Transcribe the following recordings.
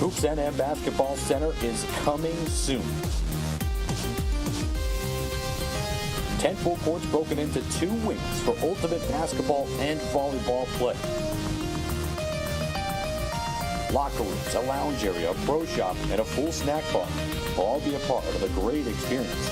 Hoops NM Basketball Center is coming soon. 10 full courts broken into 2 wings for ultimate basketball and volleyball play. Locker rooms, a lounge area, a pro shop, and a full snack bar will all be a part of a great experience.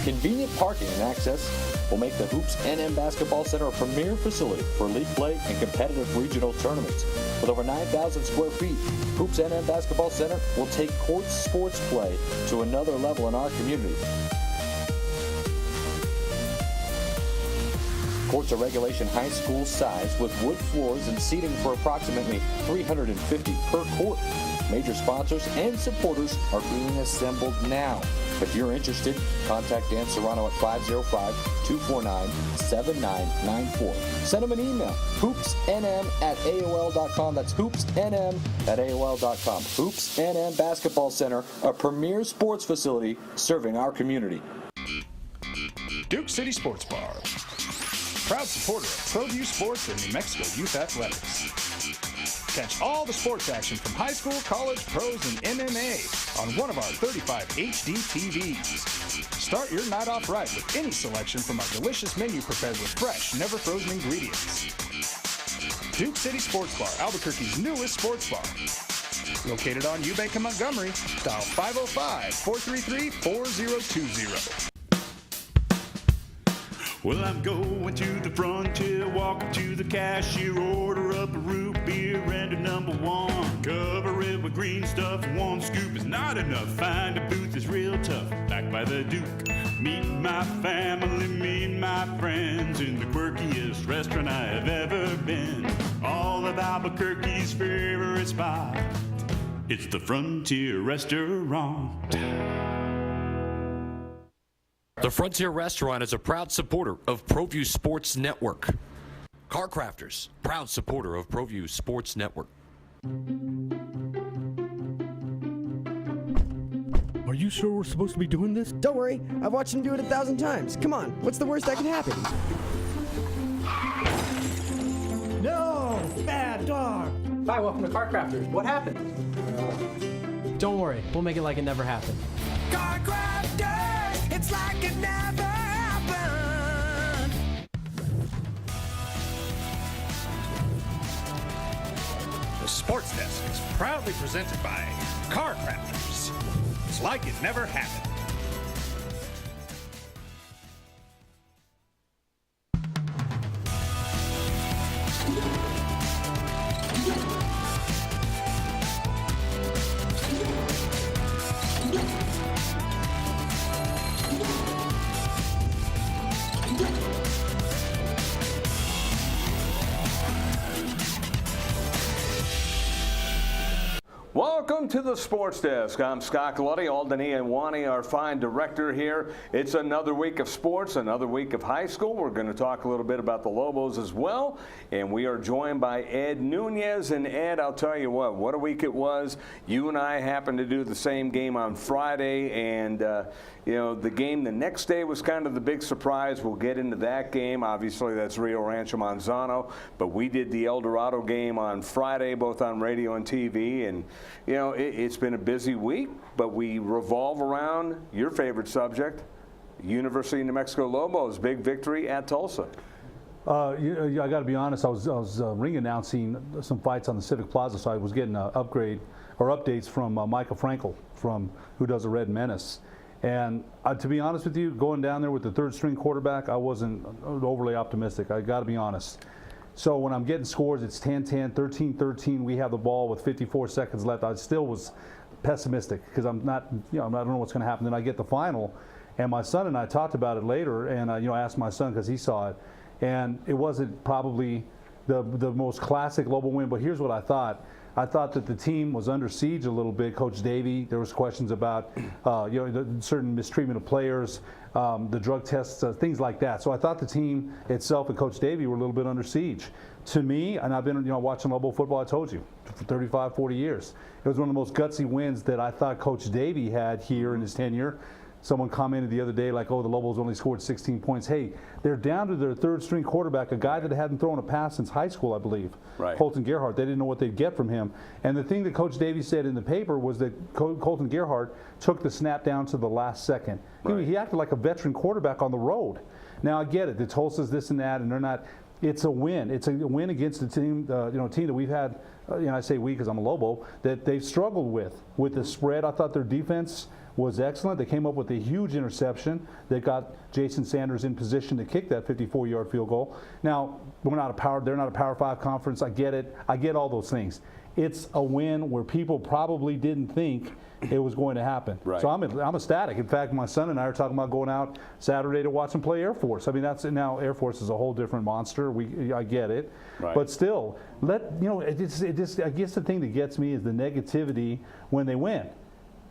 Convenient parking and access will make the Hoops NM Basketball Center a premier facility for league play and competitive regional tournaments. With over 9,000 square feet, Hoops NM Basketball Center will take court sports play to another level in our community. Courts are regulation high school size with wood floors and seating for approximately 350 per court. Major sponsors and supporters are being assembled now. If you're interested, contact Dan Serrano at 505-249-7994. Send him an email, hoopsnm@aol.com. That's hoopsnm@aol.com. Hoops NM Basketball Center, a premier sports facility serving our community. Duke City Sports Bar, proud supporter of Proview Sports and New Mexico Youth Athletics. Catch all the sports action from high school, college, pros, and MMA on one of our 35 HD TVs. Start your night off right with any selection from our delicious menu prepared with fresh, never frozen ingredients. Duke City Sports Bar, Albuquerque's newest sports bar. Located on Eubank and Montgomery, dial 505-433-4020. Well, I'm going to the frontier, walking to the cashier, order up a root beer and a number 1. Cover it with green stuff, 1 scoop is not enough. Find a booth is real tough, back by the Duke. Meet my family, meet my friends in the quirkiest restaurant I have ever been. All of Albuquerque's favorite spot, it's the Frontier Restaurant. The Frontier Restaurant is a proud supporter of Proview Sports Network. Car Crafters, proud supporter of Proview Sports Network. Are you sure we're supposed to be doing this? Don't worry, I've watched him do it 1,000 times. Come on, what's the worst that can happen? No! Bad dog! Hi, welcome to Car Crafters. What happened? Don't worry, we'll make it like it never happened. Car Crafters, it's like it never happened. The Sports Desk is proudly presented by Car Crafters. It's like it never happened. Welcome to the Sports Desk. I'm Scott Gallotti. Aldani and Wani, our fine director here. It's another week of sports, another week of high school. We're going to talk a little bit about the Lobos as well. And we are joined by Ed Nunez. And Ed, I'll tell you what a week it was. You and I happened to do the same game on Friday. And, you know, the game the next day was kind of the big surprise. We'll get into that game. Obviously, that's Rio Rancho Manzano. But we did the El Dorado game on Friday, both on radio and TV. And, you know, it's been a busy week, but we revolve around your favorite subject, University of New Mexico Lobos, big victory at Tulsa. I got to be honest, I was ring announcing some fights on the Civic Plaza, so I was getting updates from Micah Frankel, who does the Red Menace. And to be honest with you, going down there with the third string quarterback, I wasn't overly optimistic. I got to be honest. So when I'm getting scores, it's 10-10, 13-13. We have the ball with 54 seconds left. I still was pessimistic because I don't know what's going to happen. Then I get the final, and my son and I talked about it later, and I asked my son because he saw it, and it wasn't probably the most classic Lobo win. But here's what I thought. I thought that the team was under siege a little bit. Coach Davey, there was questions about the certain mistreatment of players, the drug tests, things like that. So I thought the team itself and Coach Davey were a little bit under siege. To me, and I've been watching Lobo football, I told you, for 35, 40 years. It was one of the most gutsy wins that I thought Coach Davey had here in his tenure. Someone commented the other day like, oh, the Lobos only scored 16 points. Hey, they're down to their third-string quarterback, a guy that hadn't thrown a pass since high school, I believe. Right. Colton Gerhardt. They didn't know what they'd get from him. And the thing that Coach Davies said in the paper was that Colton Gerhardt took the snap down to the last second. Right. He acted like a veteran quarterback on the road. Now, I get it. The Tulsa's this and that, and they're not. It's a win. It's a win against a team, team that we've had, I say we because I'm a Lobo, that they've struggled with the spread. I thought their defense was excellent. They came up with a huge interception that got Jason Sanders in position to kick that 54-yard field goal. Now, they're not a Power 5 conference. I get it. I get all those things. It's a win where people probably didn't think it was going to happen. Right. So I'm ecstatic. In fact, my son and I are talking about going out Saturday to watch them play Air Force. I mean, now Air Force is a whole different monster. I get it, right. But still, I guess the thing that gets me is the negativity when they win.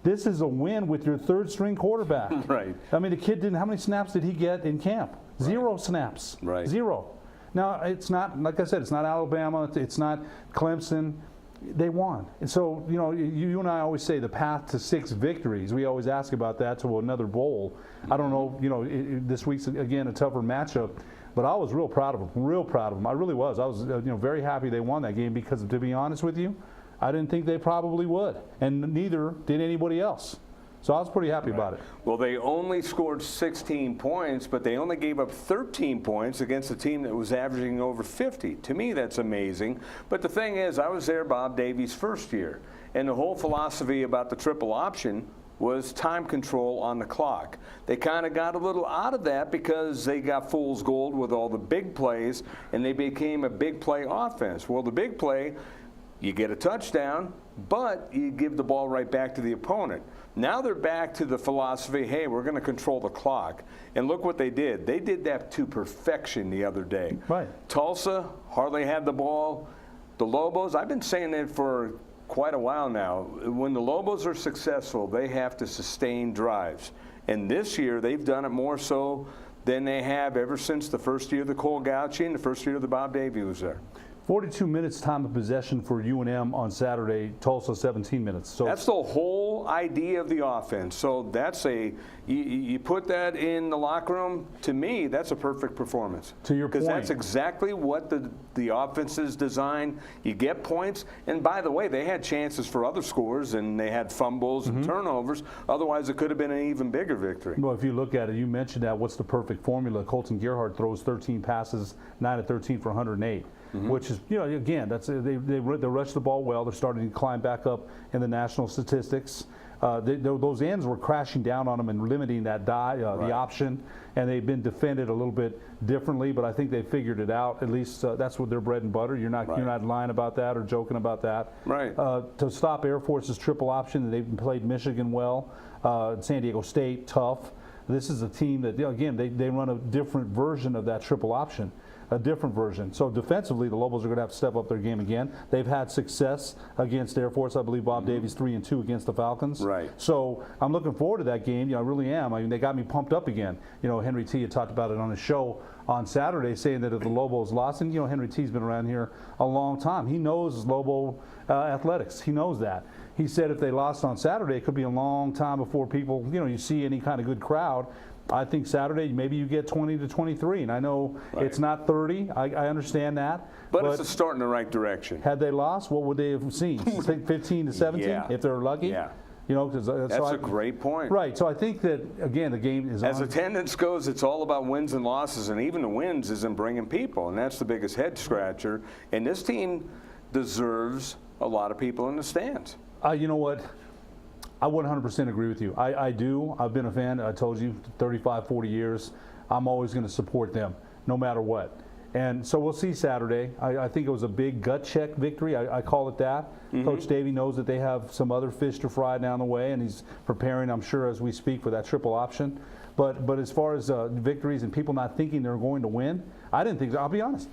This is a win with your third-string quarterback. Right. I mean, the kid didn't. How many snaps did he get in camp? Right. 0 snaps. Right. 0. Now, it's not, like I said, it's not Alabama. It's not Clemson. They won. And so, you and I always say the path to 6 victories. We always ask about that to another bowl. I don't know, this week's, again, a tougher matchup. But I was real proud of them. I really was. I was, very happy they won that game because, to be honest with you, I didn't think they probably would. And neither did anybody else. So I was pretty happy about it. Well, they only scored 16 points, but they only gave up 13 points against a team that was averaging over 50. To me, that's amazing. But the thing is, I was there Bob Davies' first year, and the whole philosophy about the triple option was time control on the clock. They kind of got a little out of that because they got fool's gold with all the big plays, and they became a big play offense. Well, the big play, you get a touchdown, but you give the ball right back to the opponent. Now they're back to the philosophy, hey, we're going to control the clock. And look what they did. They did that to perfection the other day. Right. Tulsa hardly had the ball. The Lobos, I've been saying that for quite a while now. When the Lobos are successful, they have to sustain drives. And this year, they've done it more so than they have ever since the first year of the Cole Gauchi and the first year of the Bob Davies was there. 42 minutes time of possession for UNM on Saturday, Tulsa 17 minutes. So that's the whole idea of the offense. So that's you put that in the locker room, to me, that's a perfect performance. To your point. Because that's exactly what the offense is designed. You get points. And by the way, they had chances for other scores, and they had fumbles and turnovers. Otherwise, it could have been an even bigger victory. Well, if you look at it, you mentioned that. What's the perfect formula? Colton Gerhardt throws 13 passes, 9 of 13 for 108. Which is, again, that's they rush the ball well. They're starting to climb back up in the national statistics. Those ends were crashing down on them and limiting that the option, and they've been defended a little bit differently. But I think they figured it out. At least that's what their bread and butter. You're not lying about that or joking about that. Right. To stop Air Force's triple option, they've played Michigan well. San Diego State tough. This is a team that again they run a different version of that triple option. A different version. So defensively, the Lobos are going to have to step up their game again. They've had success against Air Force. I believe Bob Davies 3-2 against the Falcons. Right. So I'm looking forward to that game. I really am. I mean, they got me pumped up again. Henry T had talked about it on his show on Saturday, saying that if the Lobos lost, and Henry T's been around here a long time. He knows Lobo athletics. He knows that. He said if they lost on Saturday, it could be a long time before people, you see any kind of good crowd. I think Saturday, maybe you get 20 to 23, and I know it's not 30. I understand that. But it's a start in the right direction. Had they lost, what would they have seen? 15 to 17, if they're lucky? Yeah. That's a great point. Right. So I think that, again, the game is as attendance goes, it's all about wins and losses, and even the wins isn't bringing people, and that's the biggest head scratcher. And this team deserves a lot of people in the stands. You know what? I 100% agree with you. I do. I've been a fan, I told you, 35, 40 years. I'm always going to support them, no matter what. And so we'll see Saturday. I think it was a big gut check victory. I call it that. Coach Davey knows that they have some other fish to fry down the way, and he's preparing, I'm sure, as we speak, for that triple option. But as far as victories and people not thinking they're going to win, I didn't think. I'll be honest.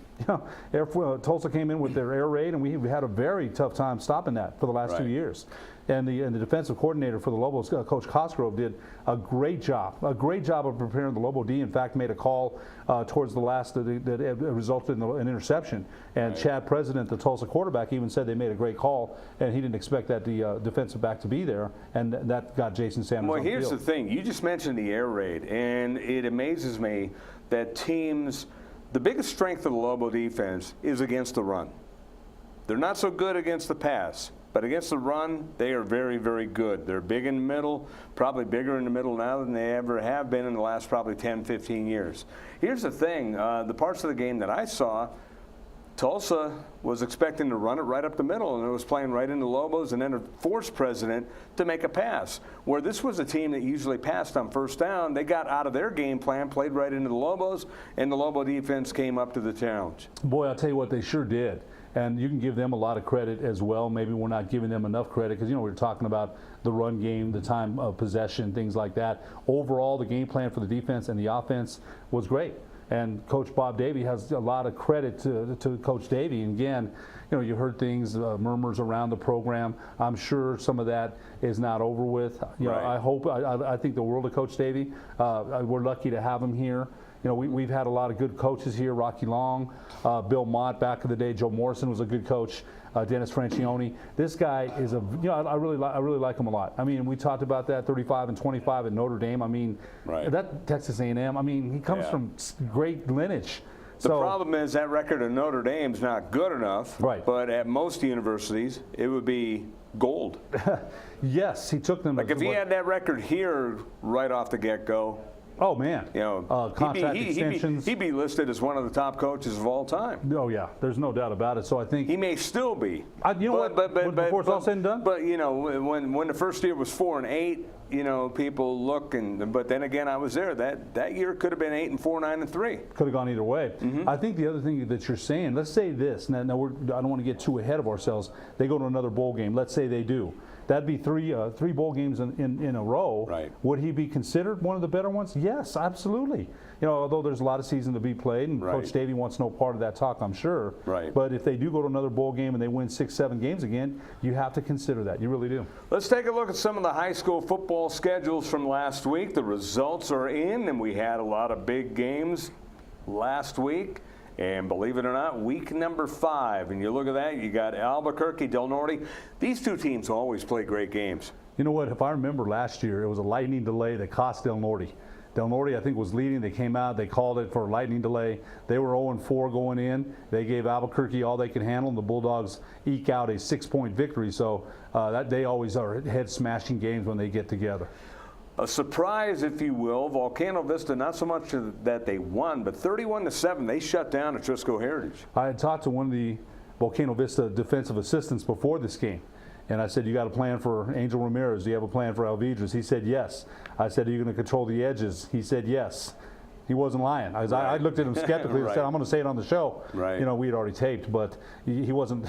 Tulsa came in with their air raid, and we had a very tough time stopping that for the last 2 years. And the defensive coordinator for the Lobos, Coach Cosgrove, did a great job of preparing the Lobo D. In fact, made a call towards the last that resulted in an interception. And Chad President, the Tulsa quarterback, even said they made a great call, and he didn't expect that the defensive back to be there, and that got Jason Sanders on the field. Well, here's the thing. You just mentioned the air raid, and it amazes me that teams, the biggest strength of the Lobo defense is against the run. They're not so good against the pass. But against the run, they are very, very good. They're big in the middle, probably bigger in the middle now than they ever have been in the last probably 10, 15 years. Here's the thing. The parts of the game that I saw, Tulsa was expecting to run it right up the middle, and it was playing right into Lobos, and then it forced President to make a pass. Where this was a team that usually passed on first down, they got out of their game plan, played right into the Lobos, and the Lobo defense came up to the challenge. Boy, I'll tell you what, they sure did. And you can give them a lot of credit as well. Maybe we're not giving them enough credit because, we were talking about the run game, the time of possession, things like that. Overall, the game plan for the defense and the offense was great. And Coach Bob Davie has a lot of credit to Coach Davie. And again, you heard things, murmurs around the program. I'm sure some of that is not over with. I think the world of Coach Davie. We're lucky to have him here. We've had a lot of good coaches here. Rocky Long, Bill Mott back in the day. Joe Morrison was a good coach. Dennis Francione. This guy is I really like him a lot. I mean, we talked about that 35-25 at Notre Dame. I mean, that Texas A&M. I mean, he comes from great lineage. The problem is that record of Notre Dame's not good enough. Right. But at most universities, it would be gold. Yes, he took them. Like if he had that record here right off the get-go. Oh man! Contract extensions. He'd be listed as one of the top coaches of all time. Oh yeah, there's no doubt about it. So I think he may still be. Before it's all said and done. But when the first year was 4-8, people look but then again, I was there. That year could have been 8-4, 9-3. Could have gone either way. I think the other thing that you're saying. Let's say this. Now I don't want to get too ahead of ourselves. They go to another bowl game. Let's say they do. That'd be three bowl games in a row. Right. Would he be considered one of the better ones? Yes, absolutely. Although there's a lot of season to be played, and Coach Davie wants no part of that talk, I'm sure. Right. But if they do go to another bowl game and they win 6-7 games again, you have to consider that. You really do. Let's take a look at some of the high school football schedules from last week. The results are in, and we had a lot of big games last week. And believe it or not, week number 5. And you look at that, you got Albuquerque, Del Norte. These two teams always play great games. You know what? If I remember last year, it was a lightning delay that cost Del Norte. Del Norte, I think, was leading. They came out. They called it for a lightning delay. They were 0-4 going in. They gave Albuquerque all they could handle, and the Bulldogs eke out a 6-point victory. So that they always are head-smashing games when they get together. A surprise, if you will. Volcano Vista, not so much that they won, but 31-7, they shut down Atrisco Heritage. I had talked to one of the Volcano Vista defensive assistants before this game, and I said, you got a plan for Angel Ramirez? Do you have a plan for Alvidrez? He said, yes. I said, are you going to control the edges? He said, yes. He wasn't lying. I looked at him skeptically and said, I'm going to say it on the show. Right. We had already taped, but he wasn't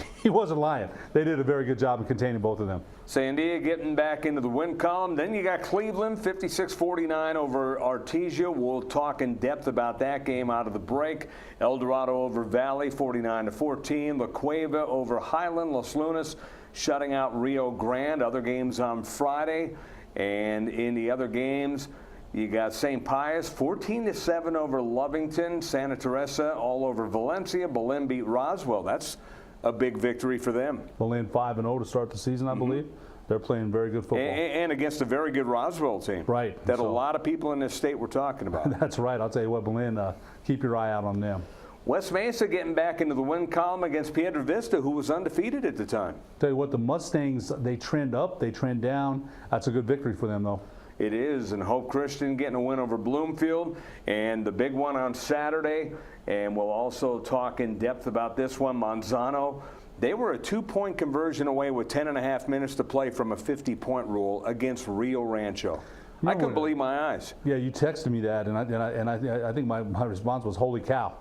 lying. They did a very good job of containing both of them. Sandia getting back into the win column. Then you got Cleveland, 56-49 over Artesia. We'll talk in depth about that game out of the break. El Dorado over Valley, 49-14. La Cueva over Highland. Los Lunas shutting out Rio Grande. Other games on Friday. And in the other games, you got St. Pius, 14-7 over Lovington. Santa Teresa all over Valencia. Belen beat Roswell. That's a big victory for them. Belen 5-0 to start the season, I believe. They're playing very good football. And against a very good Roswell team. Right. That a lot of people in this state were talking about. That's right. I'll tell you what, Belen, keep your eye out on them. West Mesa getting back into the win column against Piedra Vista, who was undefeated at the time. Tell you what, the Mustangs, they trend up, they trend down. That's a good victory for them, though. It is, and Hope Christian getting a win over Bloomfield, and the big one on Saturday, and we'll also talk in depth about this one, Manzano. They were a 2-point conversion away with 10.5 minutes to play from a 50-point rule against Rio Rancho. I couldn't believe my eyes. Yeah, you texted me that, and I think my response was, holy cow.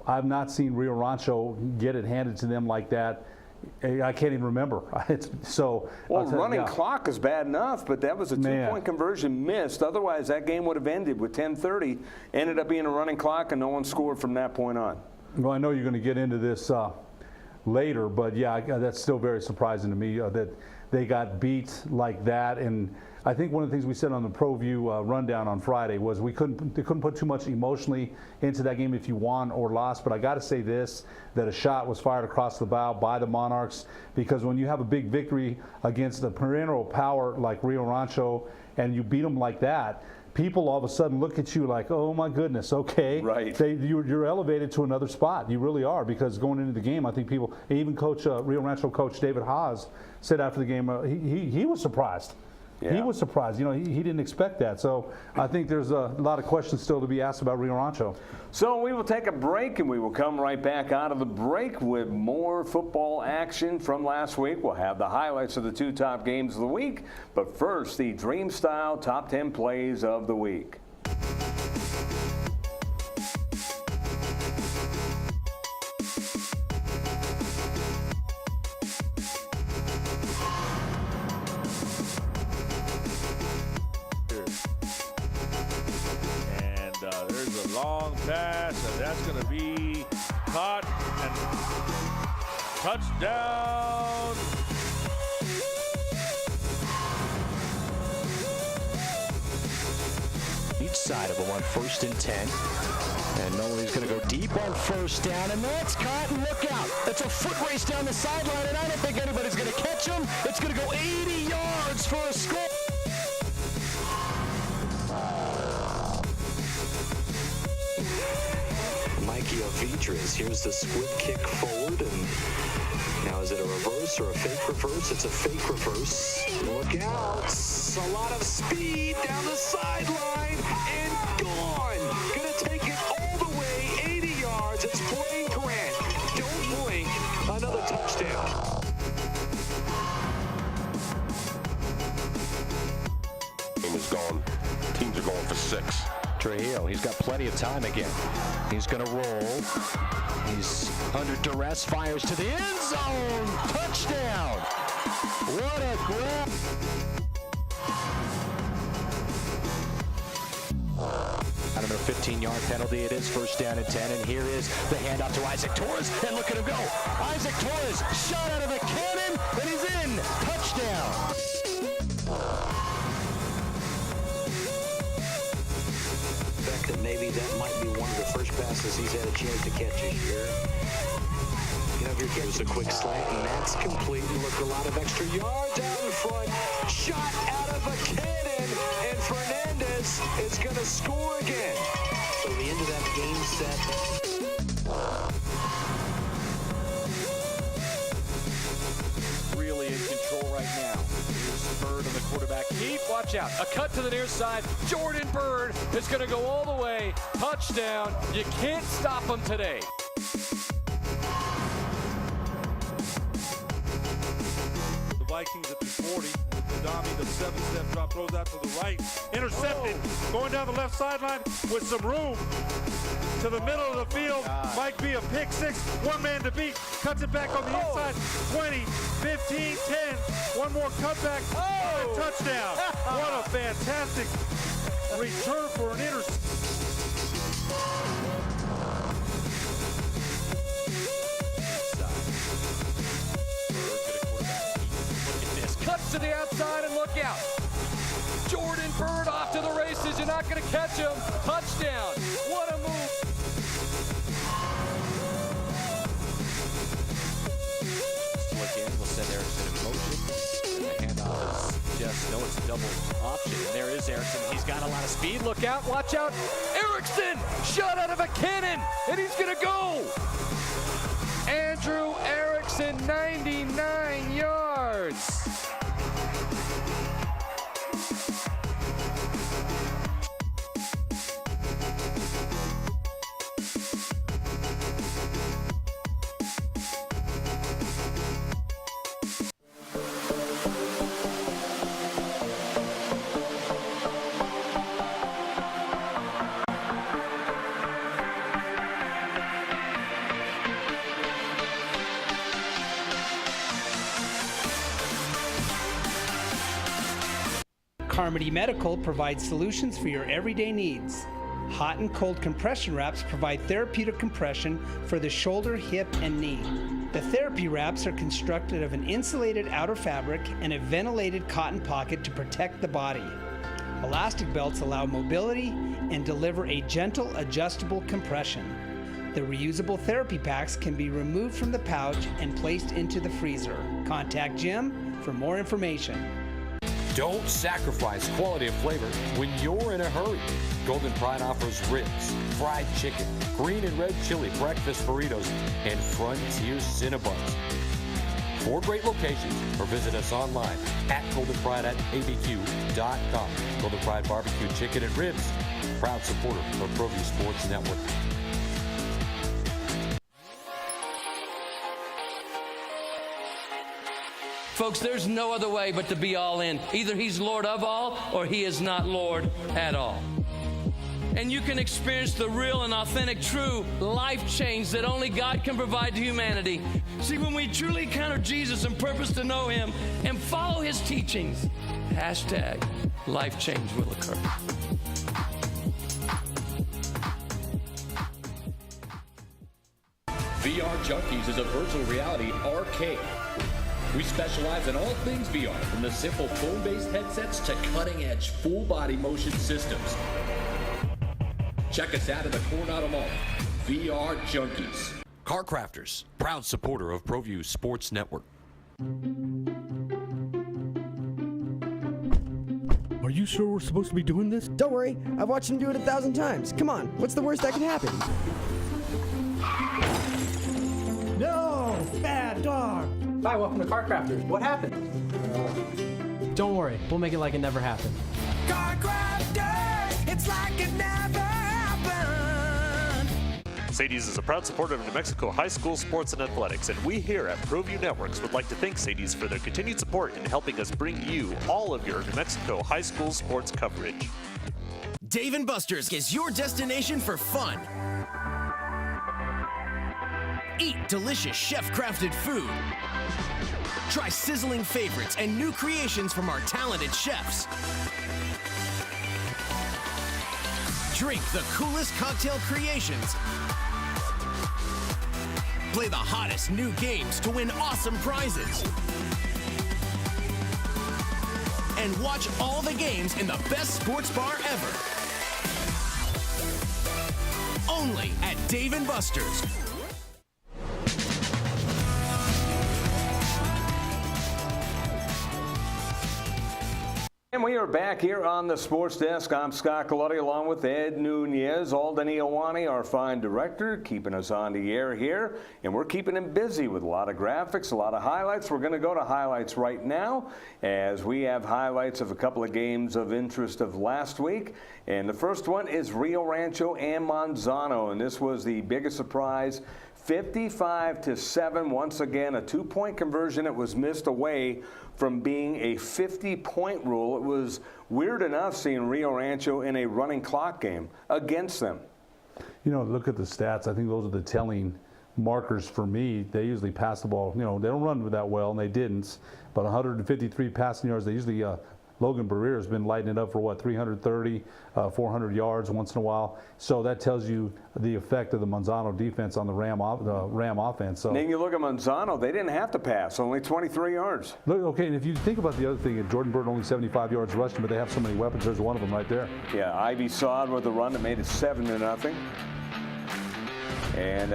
I've not seen Rio Rancho get it handed to them like that I can't even remember. Well, running clock is bad enough, but that was a two-point conversion missed. Otherwise, that game would have ended with 10:30. Ended up being a running clock, and no one scored from that point on. Well, I know you're going to get into this later, but yeah, that's still very surprising to me that they got beat like that. And I think one of the things we said on the Proview rundown on Friday was they couldn't put too much emotionally into that game if you won or lost. But I got to say this, that a shot was fired across the bow by the Monarchs, because when you have a big victory against the perennial power like Rio Rancho and you beat them like that, people all of a sudden look at you like, oh my goodness, okay. Right. You're elevated to another spot. You really are, because going into the game, I think people, even Rio Rancho coach David Haas said after the game, he was surprised. Yeah. He was surprised. You know, he didn't expect that. So I think there's a lot of questions still to be asked about Rio Rancho. So we will take a break, and we will come right back out of the break with more football action from last week. We'll have the highlights of the 2 top games of the week. But first, the Dream Style Top 10 Plays of the Week. There's a long pass, and that's going to be caught and touchdown. Each side of them on 1st and 10. And Nolani's going to go deep on 1st down, and that's caught, and look out. It's a foot race down the sideline, and I don't think anybody's going to catch him. It's going to go 80 yards for a score. Mikey Ovitres, here's the squib kick forward, and now is it a reverse or a fake reverse? It's a fake reverse. Look out, a lot of speed down the sideline, and gone. Gonna take it all the way, 80 yards. It's Blaine Grant. Don't blink, another touchdown. Game is gone. Teams are going for 6. Trujillo, he's got plenty of time again. He's going to roll. He's under duress, fires to the end zone. Touchdown. What a grab. I don't know, 15-yard penalty it is, 1st down and 10, and here is the handoff to Isaac Torres, and look at him go. Isaac Torres, shot out of a cannon, and he's in. Touchdown. That maybe that might be one of the first passes he's had a chance to catch this year. You know, if you're catching a quick slant, and that's complete. And look, a lot of extra yards out in front. Shot out of a cannon, and Fernandez is going to score again. So the end of that game set. Really in control right now. Here's Bird on the quarterback keep. Watch out. A cut to the near side. Jordan Bird is going to go all the way. Touchdown. You can't stop him today. The Vikings at the 40. Dami, the 7-step drop, throws out to the right. Intercepted. Going down the left sideline with some room. To the middle of the field. Might be a pick 6. One man to beat. Cuts it back on the inside. 20, 15, 10. One more cutback. And a touchdown. What a fantastic return for an interception. Cuts to the outside and look out. Jordan Bird off to the races. You're not going to catch him. Touchdown. What a move. Look in. We'll send Erickson in motion. And the handoff is just, no, it's a double option. And there is Erickson. He's got a lot of speed. Look out. Watch out. Erickson shot out of a cannon. And he's going to go. Andrew Erickson, 99 yards. Carmody Medical provides solutions for your everyday needs. Hot and cold compression wraps provide therapeutic compression for the shoulder, hip, and knee. The therapy wraps are constructed of an insulated outer fabric and a ventilated cotton pocket to protect the body. Elastic belts allow mobility and deliver a gentle, adjustable compression. The reusable therapy packs can be removed from the pouch and placed into the freezer. Contact Jim for more information. Don't sacrifice quality of flavor when you're in a hurry. Golden Pride offers ribs, fried chicken, green and red chili breakfast burritos, and Frontier Cinnabons. 4 great locations, or visit us online at goldenpride@abq.com. Golden Pride Barbecue Chicken and Ribs, proud supporter of Proview Sports Network. Folks, there's no other way but to be all in. Either he's Lord of all or he is not Lord at all. And you can experience the real and authentic, true life change that only God can provide to humanity. See, when we truly encounter Jesus and purpose to know him and follow his teachings, hashtag life change will occur. VR Junkies is a virtual reality arcade. We specialize in all things VR, from the simple phone-based headsets to cutting-edge full-body motion systems. Check us out at the Coronado Mall. VR Junkies. Car Crafters, proud supporter of Proview Sports Network. Are you sure we're supposed to be doing this? Don't worry, I've watched him do it 1,000 times. Come on, what's the worst that can happen? No! Bad dog! Hi, welcome to Car Crafters. What happened? Don't worry, we'll make it like it never happened. Car Crafters, it's like it never happened. Sadie's is a proud supporter of New Mexico high school sports and athletics, and we here at Proview Networks would like to thank Sadie's for their continued support in helping us bring you all of your New Mexico high school sports coverage. Dave & Buster's is your destination for fun. Eat delicious chef-crafted food. Try sizzling favorites and new creations from our talented chefs. Drink the coolest cocktail creations. Play the hottest new games to win awesome prizes. And watch all the games in the best sports bar ever. Only at Dave & Buster's. And we are back here on the Sports Desk. I'm Scott Gallotti along with Ed Nunez. Alden Iowani, our fine director, keeping us on the air here. And we're keeping him busy with a lot of graphics, a lot of highlights. We're going to go to highlights right now as we have highlights of a couple of games of interest of last week. And the first one is Rio Rancho and Manzano. And this was the biggest surprise. 55-7, once again, a 2-point conversion that was missed away from being a 50-point rule. It was weird enough seeing Rio Rancho in a running clock game against them. You know, look at the stats. I think those are the telling markers for me. They usually pass the ball. You know, they don't run that well, and they didn't. But 153 passing yards. They usually Logan Barrera has been lighting it up for what, 330, 400 yards once in a while. So that tells you the effect of the Manzano defense on the Ram offense. So then you look at Manzano, they didn't have to pass, only 23 yards. Look, okay, and if you think about the other thing, Jordan Bird only 75 yards rushing, but they have so many weapons. There's one of them right there. Yeah, Ivy Sod with the run that made it 7-0. And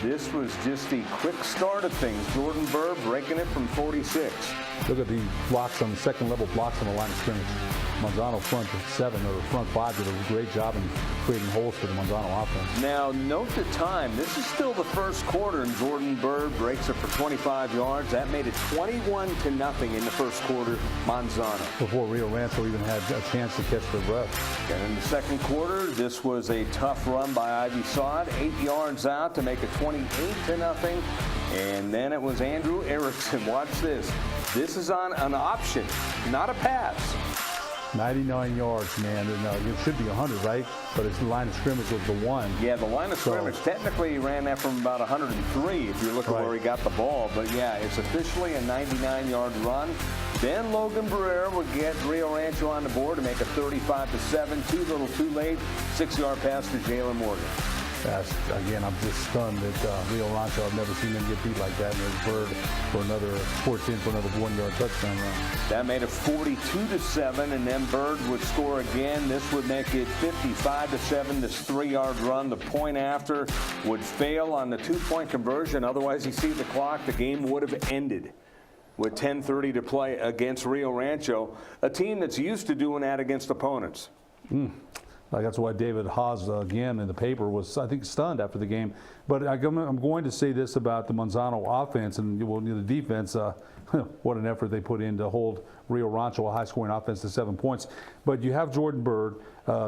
this was just the quick start of things. Jordan Bird breaking it from 46. Look at the blocks on the second level blocks on the line of scrimmage. Manzano front 7 or front 5 did a great job in creating holes for the Manzano offense. Now note the time. This is still the first quarter, and Jordan Bird breaks it for 25 yards. That made it 21-0 in the first quarter. Manzano. Before Rio Rancho even had a chance to catch their breath. And in the second quarter, this was a tough run by Ivy Sod. 8 yards out to make it 28-0. And then it was Andrew Erickson. Watch this. This is on an option, not a pass. 99 yards, man. And, it should be 100, right? But his line of scrimmage was the 1. Yeah, the line of scrimmage. Technically, he ran that from about 103 if you look at where he got the ball. But, yeah, it's officially a 99-yard run. Then Logan Barrera would get Rio Rancho on the board to make a 35-7. Too little, too late. 6-yard pass to Jalen Morgan. Again, I'm just stunned that Rio Rancho, I've never seen him get beat like that. And there's Bird for another 1-yard touchdown run. That made it 42-7, and then Bird would score again. This would make it 55-7. This 3-yard run, the point after, would fail on the 2-point conversion. Otherwise, you see the clock, the game would have ended with 10:30 to play against Rio Rancho, a team that's used to doing that against opponents. That's why David Haas, again, in the paper was, I think, stunned after the game. But I'm going to say this about the Manzano offense and the defense. What an effort they put in to hold Rio Rancho, a high-scoring offense, to 7 points. But you have Jordan Bird,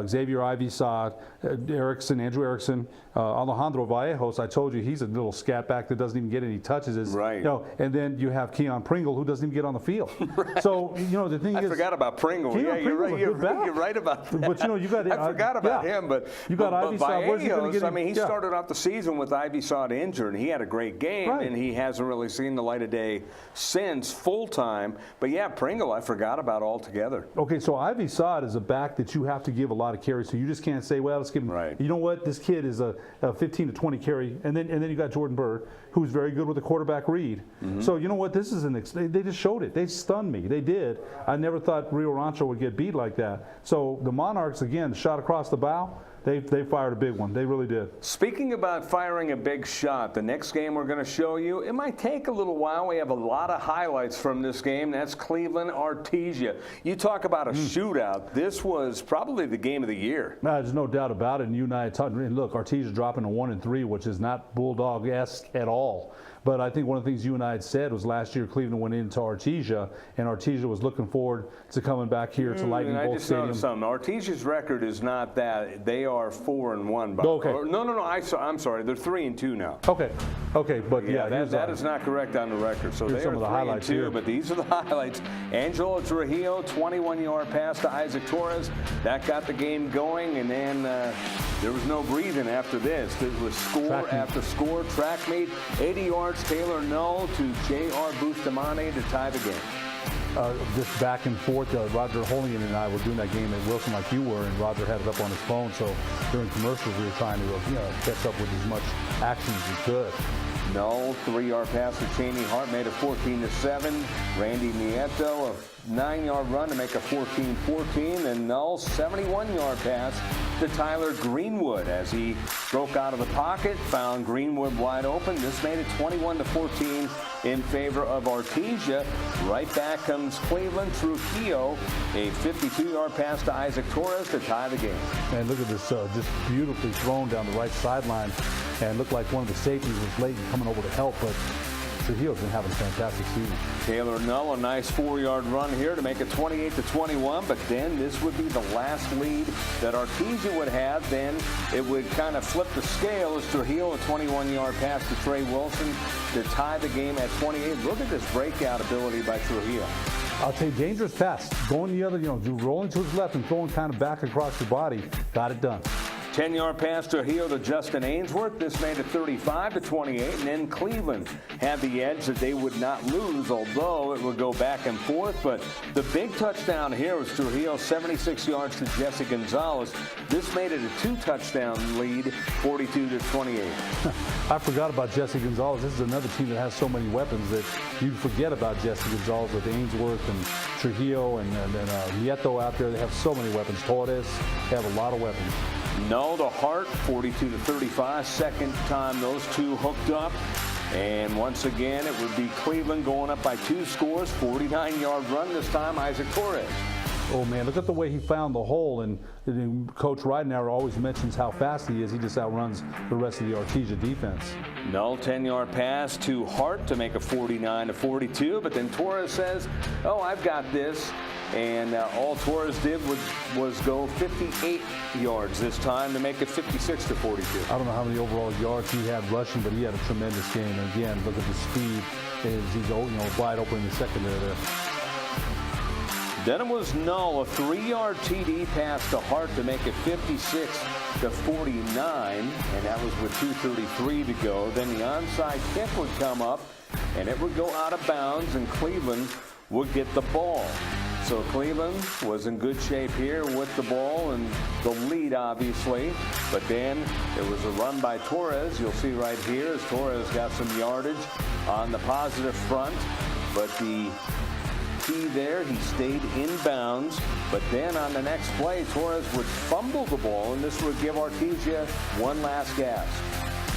Xavier Ivy-Sod, Andrew Erickson, Alejandro Vallejos. I told you he's a little scat back that doesn't even get any touches. Right. And then you have Keon Pringle, who doesn't even get on the field. Right. So, the thing is, I forgot about Pringle. Yeah, you're right about that. But, you got I forgot about him, but you got Ivy-Sod. Where's he going to get he started off the season with Ivy-Sod injured, and he had a great game, and he hasn't really seen the light of day since full-time. But, yeah, Pringle, I forgot about altogether. Okay, so Ivy-Sod is a back that you have to give a lot of carries, so you just can't say, well, let's give him. Right. You know what? This kid is a 15 to 20 carry, and then you got Jordan Bird, who's very good with the quarterback read. So you know what? This is they just showed it. They stunned me. They did. I never thought Rio Rancho would get beat like that. So the Monarchs, again, shot across the bow. They fired a big one. They really did. Speaking about firing a big shot, the next game we're going to show you, it might take a little while. We have a lot of highlights from this game. That's Cleveland-Artesia. You talk about a shootout. This was probably the game of the year. There's no doubt about it. And you and I talked. Look, Artesia dropping to 1-3, which is not Bulldog-esque at all. But I think one of the things you and I had said was last year Cleveland went into Artesia, and Artesia was looking forward to coming back here to Lightning Bolt Stadium. I just noticed something. Artesia's record is not that. They are 4-1. Okay. No. I'm sorry. They're 3-2 now. Okay. But yeah, that is not correct on the record. So they are 3-2. But these are the highlights. Angelo Trujillo, 21-yard pass to Isaac Torres. That got the game going, and then there was no breathing after this. It was score after score. Track meet, 80 yards. Taylor Null to J.R. Bustamante to tie the game. Just back and forth. Roger Holian and I were doing that game at Wilson like you were, and Roger had it up on his phone. So during commercials, we were trying to catch up with as much action as we could. Null, 3-yard pass to Cheney Hart made it 14-7. Randy Nieto, a 9-yard run to make it 14-14. And Null, 71-yard pass to Tyler Greenwood as he broke out of the pocket, found Greenwood wide open. This made it 21-14 in favor of Artesia. Right back comes Cleveland. Trujillo, a 52-yard pass to Isaac Torres to tie the game. And look at this, just beautifully thrown down the right sideline, and looked like one of the safeties was late and coming over to help, but Trujillo's been having a fantastic season. Taylor Null, a nice 4-yard run here to make it 28-21, but then this would be the last lead that Artesia would have. Then it would kind of flip the scale as Trujillo, a 21-yard pass to Trey Wilson to tie the game at 28. Look at this breakout ability by Trujillo. I'll tell you, dangerous pass. Going the other, rolling to his left and throwing kind of back across your body. Got it done. 10-yard pass to Trujillo to Justin Ainsworth. This made it 35-28, and then Cleveland had the edge that they would not lose, although it would go back and forth. But the big touchdown here was Trujillo, 76 yards to Jesse Gonzalez. This made it a 2-touchdown lead, 42-28. I forgot about Jesse Gonzalez. This is another team that has so many weapons that you forget about Jesse Gonzalez with Ainsworth and Trujillo and Nieto out there. They have so many weapons. Torres, they have a lot of weapons. No to Hart, 42-35. Second time those two hooked up. And once again, it would be Cleveland going up by 2 scores. 49-yard run this time, Isaac Torres. Oh, man, look at the way he found the hole. And Coach Ridenauer always mentions how fast he is. He just outruns the rest of the Artesia defense. No, 10-yard pass to Hart to make a 49-42. But then Torres says, oh, I've got this. And all Torres did was go 58 yards this time to make it 56-42. I don't know how many overall yards he had rushing, but he had a tremendous game. And again, look at the speed. He's wide open in the secondary there. Then it was Null, a 3-yard TD pass to Hart to make it 56-49, and that was with 2:33 to go. Then the onside kick would come up, and it would go out of bounds, and Cleveland would get the ball. So Cleveland was in good shape here with the ball and the lead, obviously. But then there was a run by Torres. You'll see right here as Torres got some yardage on the positive front. But the key there, he stayed in bounds. But then on the next play, Torres would fumble the ball, and this would give Artesia one last gasp.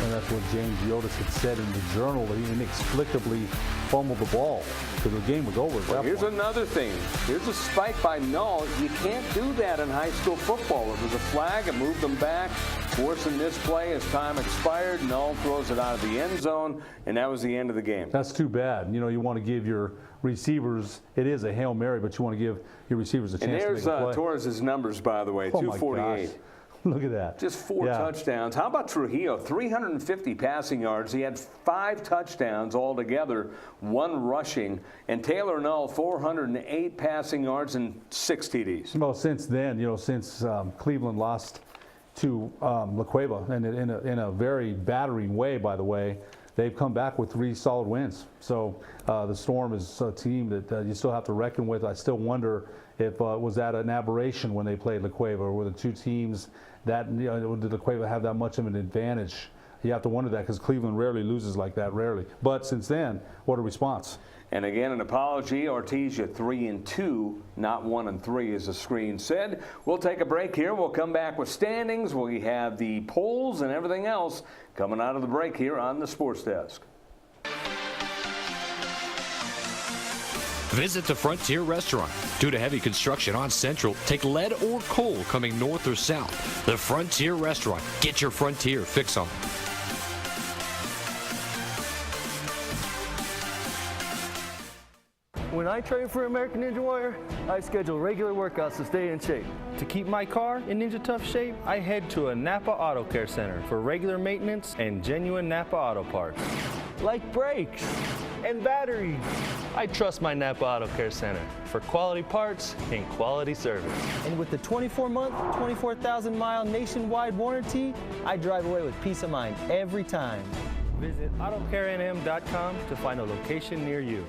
And that's what James Yotis had said in the Journal, that he inexplicably fumbled the ball because the game was over. Well, here's another thing. Here's a spike by Null. You can't do that in high school football. It was a flag. It moved them back, forcing this play as time expired. Null throws it out of the end zone, and that was the end of the game. That's too bad. You know, you want to give your receivers, it is a Hail Mary, but you want to give your receivers a chance to make a play. And there's Torres' numbers, by the way, 248. Look at that. Just 4 touchdowns. How about Trujillo? 350 passing yards. He had 5 touchdowns altogether, 1 rushing. And Taylor Null, 408 passing yards and 6 TDs. Well, since then, you know, since Cleveland lost to La Cueva, and in a very battering way, by the way, they've come back with 3 solid wins. So the Storm is a team that you still have to reckon with. I still wonder if was that an aberration when they played La Cueva, or were the two teams that, you know, did La Cueva have that much of an advantage? You have to wonder that because Cleveland rarely loses like that, rarely. But since then, what a response. And again, an apology. Artesia 3-2, not 1-3, as the screen said. We'll take a break here. We'll come back with standings. We have the polls and everything else coming out of the break here on the Sports Desk. Visit the Frontier Restaurant. Due to heavy construction on Central, take lead or coal coming north or south. The Frontier Restaurant. Get your Frontier fix on. When I train for American Ninja Warrior, I schedule regular workouts to stay in shape. To keep my car in Ninja Tough shape, I head to a Napa Auto Care Center for regular maintenance and genuine Napa Auto parts. Like brakes and batteries. I trust my Napa Auto Care Center for quality parts and quality service. And with the 24-month, 24,000-mile nationwide warranty, I drive away with peace of mind every time. Visit AutoCareNM.com to find a location near you.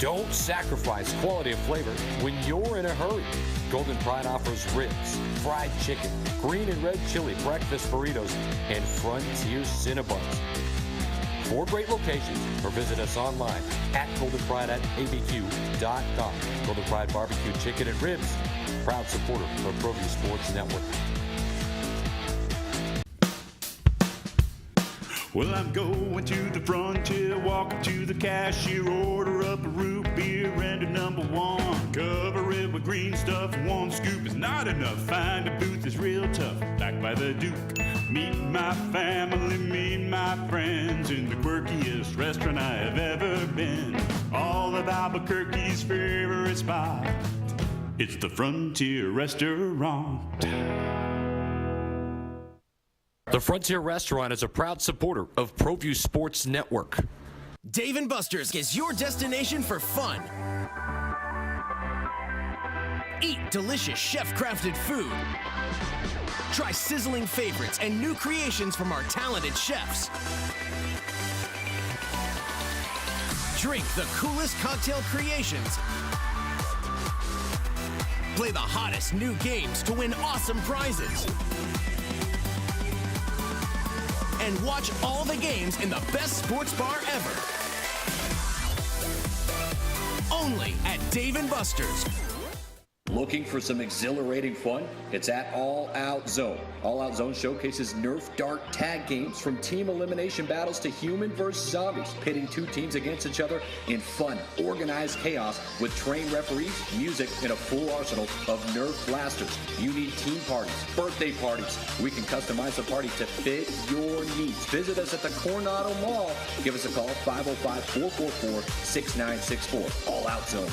Don't sacrifice quality of flavor when you're in a hurry. Golden Pride offers ribs, fried chicken, green and red chili breakfast burritos, and Frontier Cinnabons. 4 great locations, or visit us online at goldenpride@abq.com. Golden Pride Barbecue Chicken and Ribs, proud supporter of Proview Sports Network. Well, I'm going to the frontier, walking to the cashier, order up a root beer and a #1. Cover it with green stuff, 1 scoop is not enough. Find a booth is real tough, back by the Duke. Meet my family, meet my friends in the quirkiest restaurant I have ever been. All of Albuquerque's favorite spot, it's the Frontier Restaurant. The Frontier Restaurant is a proud supporter of Proview Sports Network. Dave & Buster's is your destination for fun. Eat delicious chef-crafted food. Try sizzling favorites and new creations from our talented chefs. Drink the coolest cocktail creations. Play the hottest new games to win awesome prizes. And watch all the games in the best sports bar ever. Only at Dave & Buster's. Looking for some exhilarating fun? It's at All Out Zone. All Out Zone showcases Nerf dart tag games from team elimination battles to human versus zombies, pitting 2 teams against each other in fun, organized chaos with trained referees, music, and a full arsenal of Nerf blasters. You need team parties, birthday parties. We can customize the party to fit your needs. Visit us at the Coronado Mall. Give us a call, 505-444-6964. All Out Zone.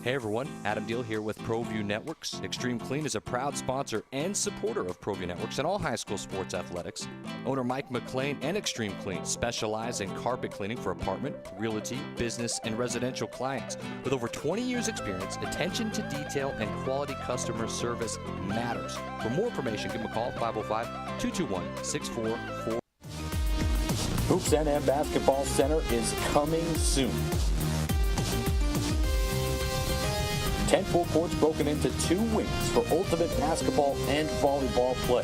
Hey everyone, Adam Deal here with Proview Networks. Extreme Clean is a proud sponsor and supporter of Proview Networks and all high school sports athletics. Owner Mike McLean and Extreme Clean specialize in carpet cleaning for apartment, realty, business, and residential clients. With over 20 years experience, attention to detail and quality customer service matters. For more information, give them a call, 505-221-6444. Hoops NM Basketball Center is coming soon. 10 full courts broken into 2 wings for ultimate basketball and volleyball play.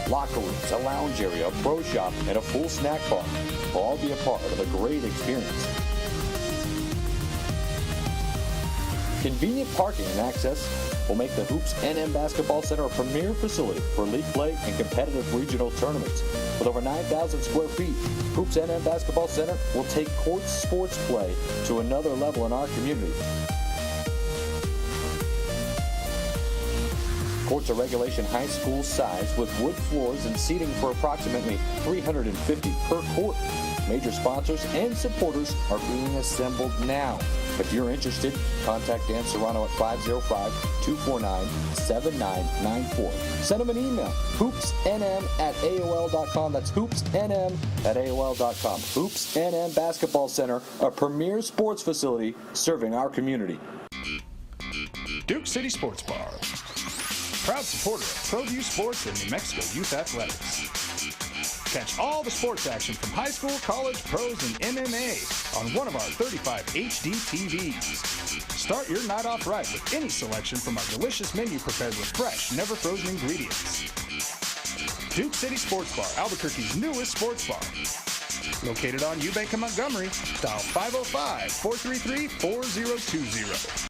Locker rooms, a lounge area, a pro shop, and a full snack bar will all be a part of a great experience. Convenient parking and access will make the Hoops NM Basketball Center a premier facility for league play and competitive regional tournaments. With over 9,000 square feet, Hoops NM Basketball Center will take court sports play to another level in our community. Courts are regulation high school size with wood floors and seating for approximately 350 per court. Major sponsors and supporters are being assembled now. If you're interested, contact Dan Serrano at 505-249-7994. Send him an email, hoopsnm@aol.com. That's hoopsnm@aol.com. Hoops NM Basketball Center, a premier sports facility serving our community. Duke City Sports Bar, proud supporter of Proview Sports and New Mexico Youth Athletics. Catch all the sports action from high school, college, pros, and MMA on one of our 35 HD TVs. Start your night off right with any selection from our delicious menu prepared with fresh, never frozen ingredients. Duke City Sports Bar, Albuquerque's newest sports bar. Located on Eubank and Montgomery, dial 505-433-4020.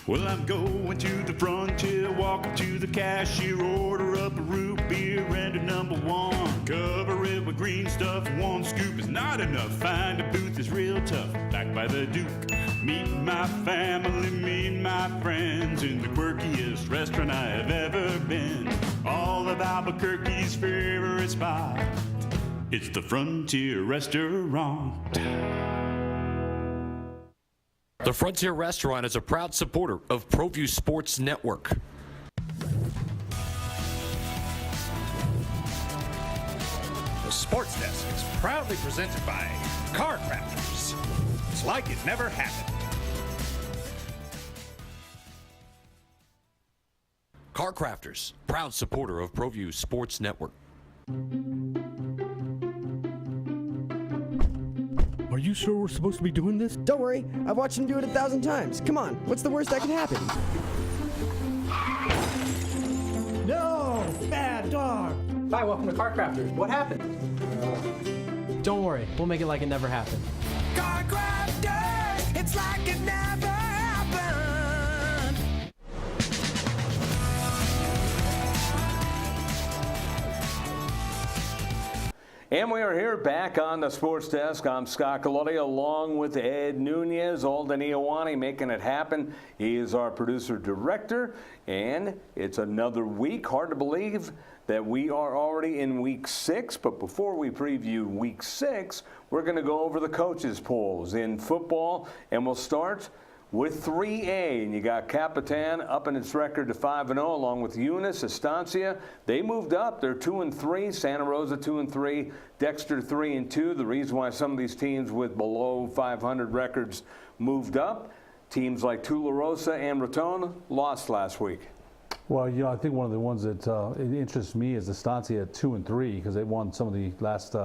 Well, I'm going to the frontier, walking to the cashier, order up a root beer and a number 1. Cover it with green stuff, 1 scoop is not enough. Find a booth is real tough, back by the Duke. Meet my family, meet my friends in the quirkiest restaurant I have ever been. All of Albuquerque's favorite spot, it's the Frontier Restaurant. The Frontier Restaurant is a proud supporter of Proview Sports Network. The Sports Desk is proudly presented by Car Crafters. It's like it never happened. Car Crafters, proud supporter of Proview Sports Network. Are you sure we're supposed to be doing this? Don't worry, I've watched him do it 1,000 times. Come on, what's the worst that can happen? No! Bad dog! Hi, welcome to Car Crafters. What happened? Don't worry, we'll make it like it never happened. Car Crafters, it's like it never happened. And we are here back on the Sports Desk. I'm Scott Gallotti along with Ed Nunez, Alden Iowani making it happen. He is our producer-director, and it's another week. Hard to believe that we are already in Week 6, but before we preview Week 6, we're going to go over the coaches' polls in football, and we'll start with 3A, and you got Capitan up in its record to 5-0, along with Eunice, Estancia. They moved up. They're 2-3. Santa Rosa 2-3. Dexter 3-2. The reason why some of these teams with below 500 records moved up, teams like Tularosa and Raton lost last week. Well, you know, I think one of the ones that interests me is Estancia at 2-3 because they won some of the last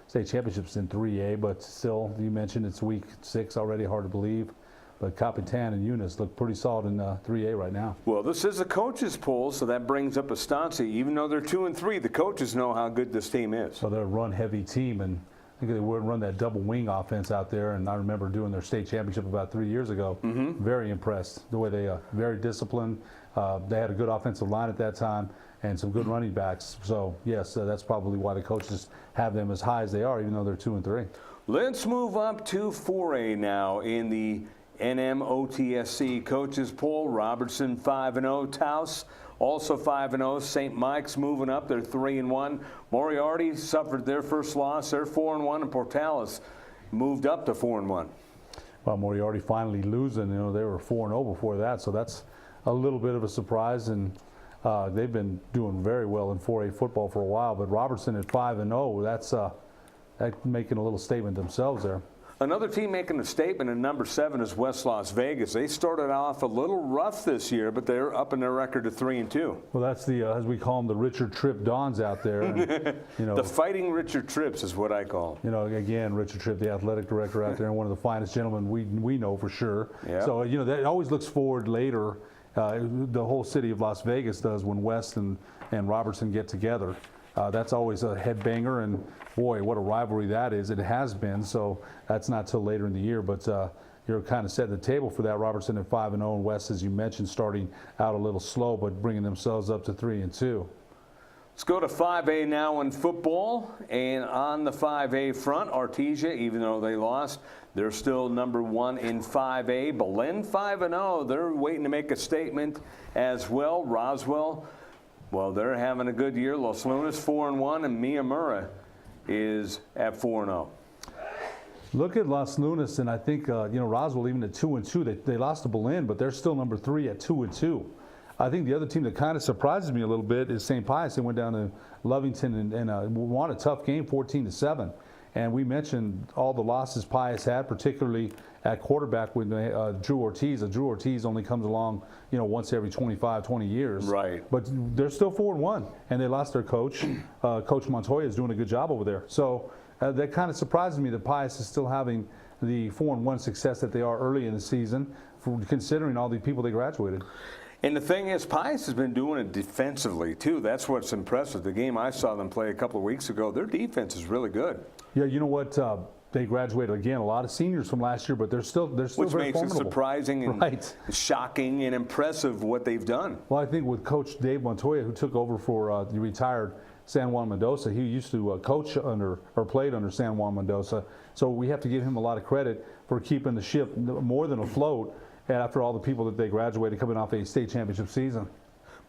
state championships in 3A, but still, you mentioned it's Week 6 already. Hard to believe. But Capitan and Eunice look pretty solid in 3A right now. Well, this is a coaches poll, so that brings up Estancia. Even though they're 2-3, the coaches know how good this team is. So they're a run-heavy team, and I think they would run that double wing offense out there. And I remember doing their state championship about 3 years ago. Very impressed the way they very disciplined. They had a good offensive line at that time and some good running backs. So yes, that's probably why the coaches have them as high as they are, even though they're 2-3. Let's move up to 4A now in the NMOTSC coaches poll. Robertson 5-0. Taos also 5-0. St. Mike's moving up. They're 3-1. Moriarty suffered their first loss. They're 4-1. And Portales moved up to 4-1. Well, Moriarty finally losing. You know, they were 4-0 before that, so that's a little bit of a surprise. And they've been doing very well in 4A football for a while. But Robertson at 5-0, that's making a little statement themselves there. Another team making a statement in number 7 is West Las Vegas. They started off a little rough this year, but they're up in their record to 3-2. Well, that's the, as we call them, the Richard Tripp Dons out there. And, you know, the Fighting Richard Tripps is what I call them. You know, again, Richard Tripp, the athletic director out there, and one of the finest gentlemen we know for sure. Yeah. So, you know, that always looks forward later. The whole city of Las Vegas does when West and Robertson get together. That's always a headbanger, and boy, what a rivalry that is. It has been, so that's not till later in the year, but you're kind of setting the table for that. Robertson at 5-0, and West, as you mentioned, starting out a little slow, but bringing themselves up to 3-2. Let's go to 5A now in football, and on the 5A front, Artesia, even though they lost, they're still number 1 in 5A. Belen 5-0, they're waiting to make a statement as well. Roswell, well, they're having a good year. Los Lunas 4-1, and Miyamura is at 4-0. Look at Los Lunas, and I think you know, Roswell even at 2-2. They lost to Belen, but they're still number 3 at 2-2. I think the other team that kind of surprises me a little bit is St. Pius. They went down to Lovington and won a tough game, 14-7. And we mentioned all the losses Pius had, particularly at quarterback with Drew Ortiz. Drew Ortiz only comes along, you know, once every 25, 20 years. Right. But they're still 4-1, and they lost their coach. Coach Montoya is doing a good job over there. So that kind of surprises me that Pius is still having the 4-1 success that they are early in the season, considering all the people they graduated. And the thing is, Pius has been doing it defensively, too. That's what's impressive. The game I saw them play a couple of weeks ago, their defense is really good. Yeah, you know what? They graduated, again, a lot of seniors from last year, but they're still very formidable. Which makes it surprising and shocking and impressive what they've done. Well, I think with Coach Dave Montoya, who took over for the retired San Juan Mendoza, he used to coach under, or played under San Juan Mendoza. So we have to give him a lot of credit for keeping the ship more than afloat after all the people that they graduated coming off a state championship season.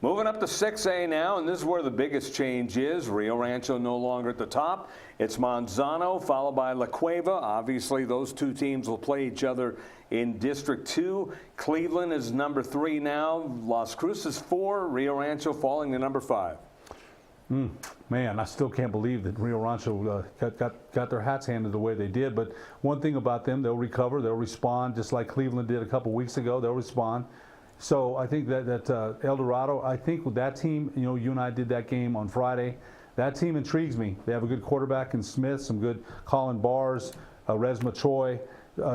Moving up to 6A now, and this is where the biggest change is. Rio Rancho no longer at the top. It's Manzano, followed by La Cueva. Obviously, those two teams will play each other in District 2. Cleveland is number 3 now. Las Cruces 4. Rio Rancho falling to number 5. Man, I still can't believe that Rio Rancho got their hats handed the way they did. But one thing about them, they'll recover, they'll respond, just like Cleveland did a couple weeks ago. They'll respond. So I think that El Dorado, I think with that team, you know, you and I did that game on Friday. That team intrigues me. They have a good quarterback in Smith, some good Colin Bars, Resma Troy,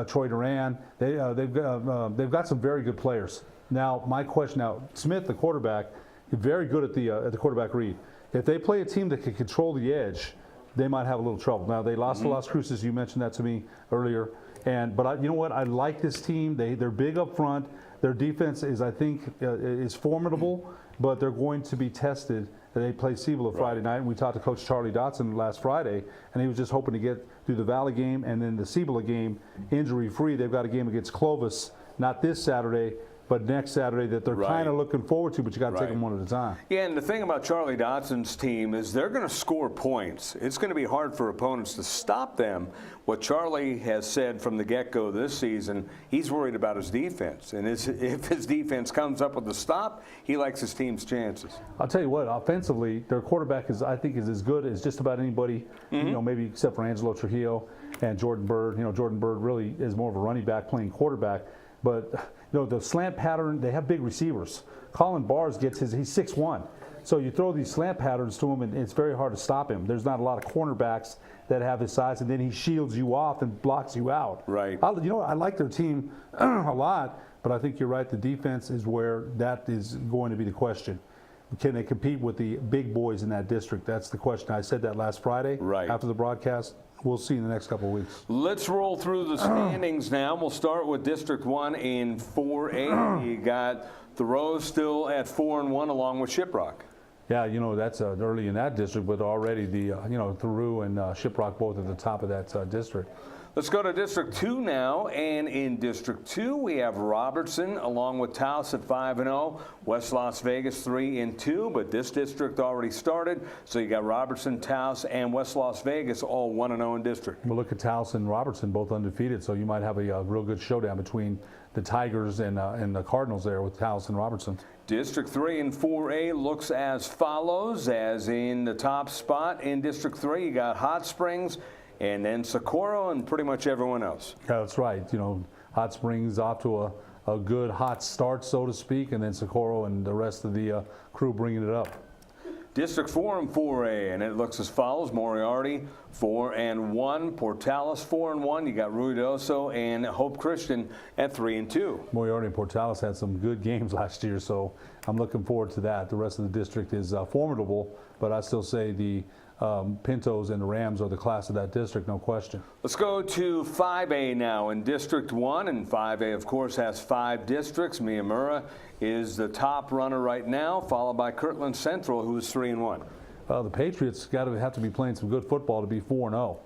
Troy Duran. They've got some very good players. Now, my question now, Smith, the quarterback, very good at the quarterback read. If they play a team that can control the edge, they might have a little trouble. Now, they lost to Las Cruces. You mentioned that to me earlier. But you know what? I like this team. They're big up front. Their defense is, I think, is formidable, but they're going to be tested. They play Cibola Friday night, and we talked to Coach Charlie Dotson last Friday, and he was just hoping to get through the Valley game and then the Cibola game injury-free. They've got a game against Clovis, not this Saturday, but next Saturday, that they're kind of looking forward to, but you got to take them one at a time. Yeah, and the thing about Charlie Dotson's team is they're going to score points. It's going to be hard for opponents to stop them. What Charlie has said from the get-go this season, he's worried about his defense. And if his defense comes up with a stop, he likes his team's chances. I'll tell you what, offensively, their quarterback I think is as good as just about anybody, you know, maybe except for Angelo Trujillo and Jordan Bird. You know, Jordan Bird really is more of a running back playing quarterback. But, you know, the slant pattern, they have big receivers. Colin Bars he's 6'1". So you throw these slant patterns to him, and it's very hard to stop him. There's not a lot of cornerbacks that have his size, and then he shields you off and blocks you out. Right. You know, I like their team a lot, but I think you're right. The defense is where that is going to be the question. Can they compete with the big boys in that district? That's the question. I said that last Friday after the broadcast. We'll see in the next couple of weeks. Let's roll through the standings now. We'll start with District 1 in 4A. You got Thoreau still at 4-1 along with Shiprock. Yeah, you know, that's early in that district, but already the, you know, Thoreau and Shiprock both at the top of that district. Let's go to District 2 now, and in District 2 we have Robertson along with Taos at 5-0, West Las Vegas 3-2, but this district already started, so you got Robertson, Taos, and West Las Vegas all 1-0 in district. We'll look at Taos and Robertson, both undefeated, so you might have a real good showdown between the Tigers and the Cardinals there with Taos and Robertson. District 3 and 4A looks as follows, as in the top spot in District 3 you got Hot Springs, and then Socorro and pretty much everyone else. Yeah, that's right. You know, Hot Springs off to a good hot start, so to speak, and then Socorro and the rest of the crew bringing it up. District 4 and 4A, and it looks as follows. Moriarty 4-1, Portales 4-1. You got Ruidoso and Hope Christian at 3-2. Moriarty and Portales had some good games last year, so I'm looking forward to that. The rest of the district is formidable, but I still say the Pintos and the Rams are the class of that district, no question. Let's go to 5A now in District 1, and 5A, of course, has 5 districts. Miyamura is the top runner right now, followed by Kirtland Central, who is 3-1. The Patriots have to be playing some good football to be 4-0.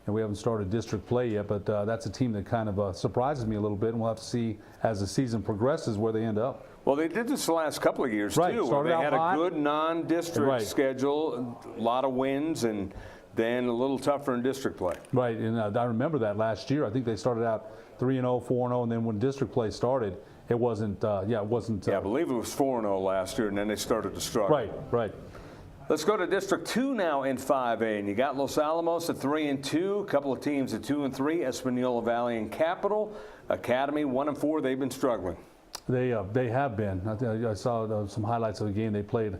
And we haven't started district play yet, but that's a team that kind of surprises me a little bit, and we'll have to see as the season progresses where they end up. Well, they did this the last couple of years, too, where they had a good non-district schedule, a lot of wins, and then a little tougher in district play. Right, and I remember that last year. I think they started out 3-0, 4-0, and then when district play started, it wasn't, it wasn't. I believe it was 4-0 last year, and then they started to struggle. Right, right. Let's go to District 2 now in 5A, and you got Los Alamos at 3-2, a couple of teams at 2-3, Espanola Valley and Capital. Academy 1-4, they've been struggling. They have been. I saw some highlights of the game they played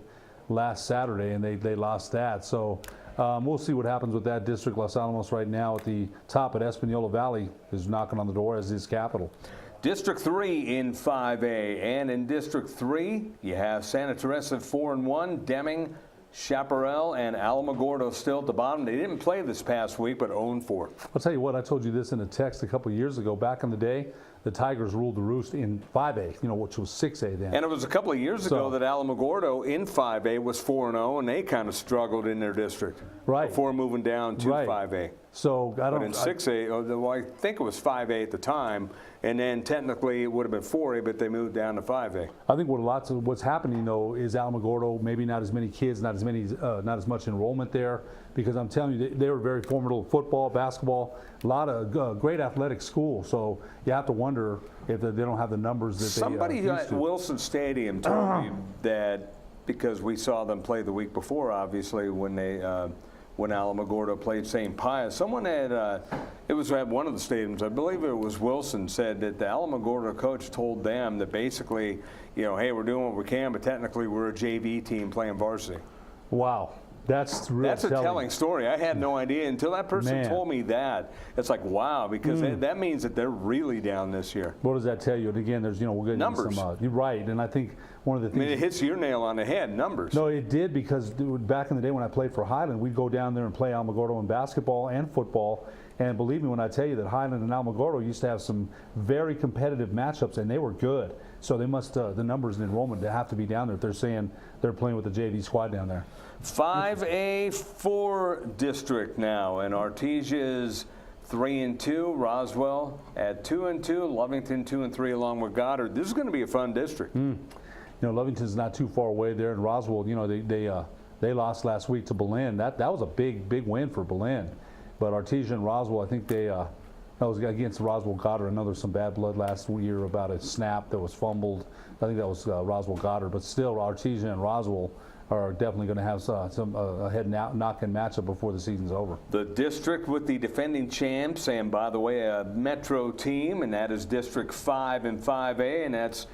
last Saturday, and they lost that. So we'll see what happens with that district. Los Alamos right now at the top, at Espanola Valley is knocking on the door, as is Capital. District 3 in 5A, and in District 3 you have Santa Teresa 4-1, Deming, Chaparral, and Alamogordo still at the bottom. They didn't play this past week, but 0-4. I'll tell you what, I told you this in a text a couple of years ago. Back in the day, the Tigers ruled the roost in 5A, which was 6A then. And it was a couple of years ago that Alamogordo in 5A was 4-0, and they kind of struggled in their district before moving down to 5A. So I don't. But in 6A, well, I think it was 5A at the time, and then technically it would have been 4A, but they moved down to 5A. I think what's happening though is Alamogordo, maybe not as many kids, not as much enrollment there, because I'm telling you they were very formidable football, basketball, a lot of great athletic school. So you have to wonder if they don't have the numbers that Somebody they at Wilson Stadium told me that, because we saw them play the week before, obviously, when they when Alamogordo played St. Pius. Someone had, it was at one of the stadiums, I believe it was Wilson, said that the Alamogordo coach told them that basically, hey, we're doing what we can, but technically we're a JV team playing varsity. Wow. That's a telling story. I had no idea until that person told me that. It's like, wow, because that means that they're really down this year. What does that tell you? And again, there's we're getting numbers. You're right, and I think one of the things. I mean, it hits your nail on the head. Numbers. No, it did, because back in the day when I played for Highland, we'd go down there and play Alamogordo in basketball and football. And believe me when I tell you that Highland and Alamogordo used to have some very competitive matchups, and they were good. So they must, the numbers in enrollment, they have to be down there if they're saying they're playing with the JV squad down there. 5A4 district now, and Artesia is 3-2, Roswell at 2-2, Lovington 2-3 along with Goddard. This is going to be a fun district. Lovington's not too far away there, and Roswell, they lost last week to Belen. That was a big win for Belen. But Artesia and Roswell, I think that was against Roswell Goddard. I know there's some bad blood last year about a snap that was fumbled. I think that was Roswell Goddard. But still, Artesia and Roswell are definitely going to have a head-knocking matchup before the season's over. The district with the defending champs, and by the way, a Metro team, and that is District 5 and 5A, and that's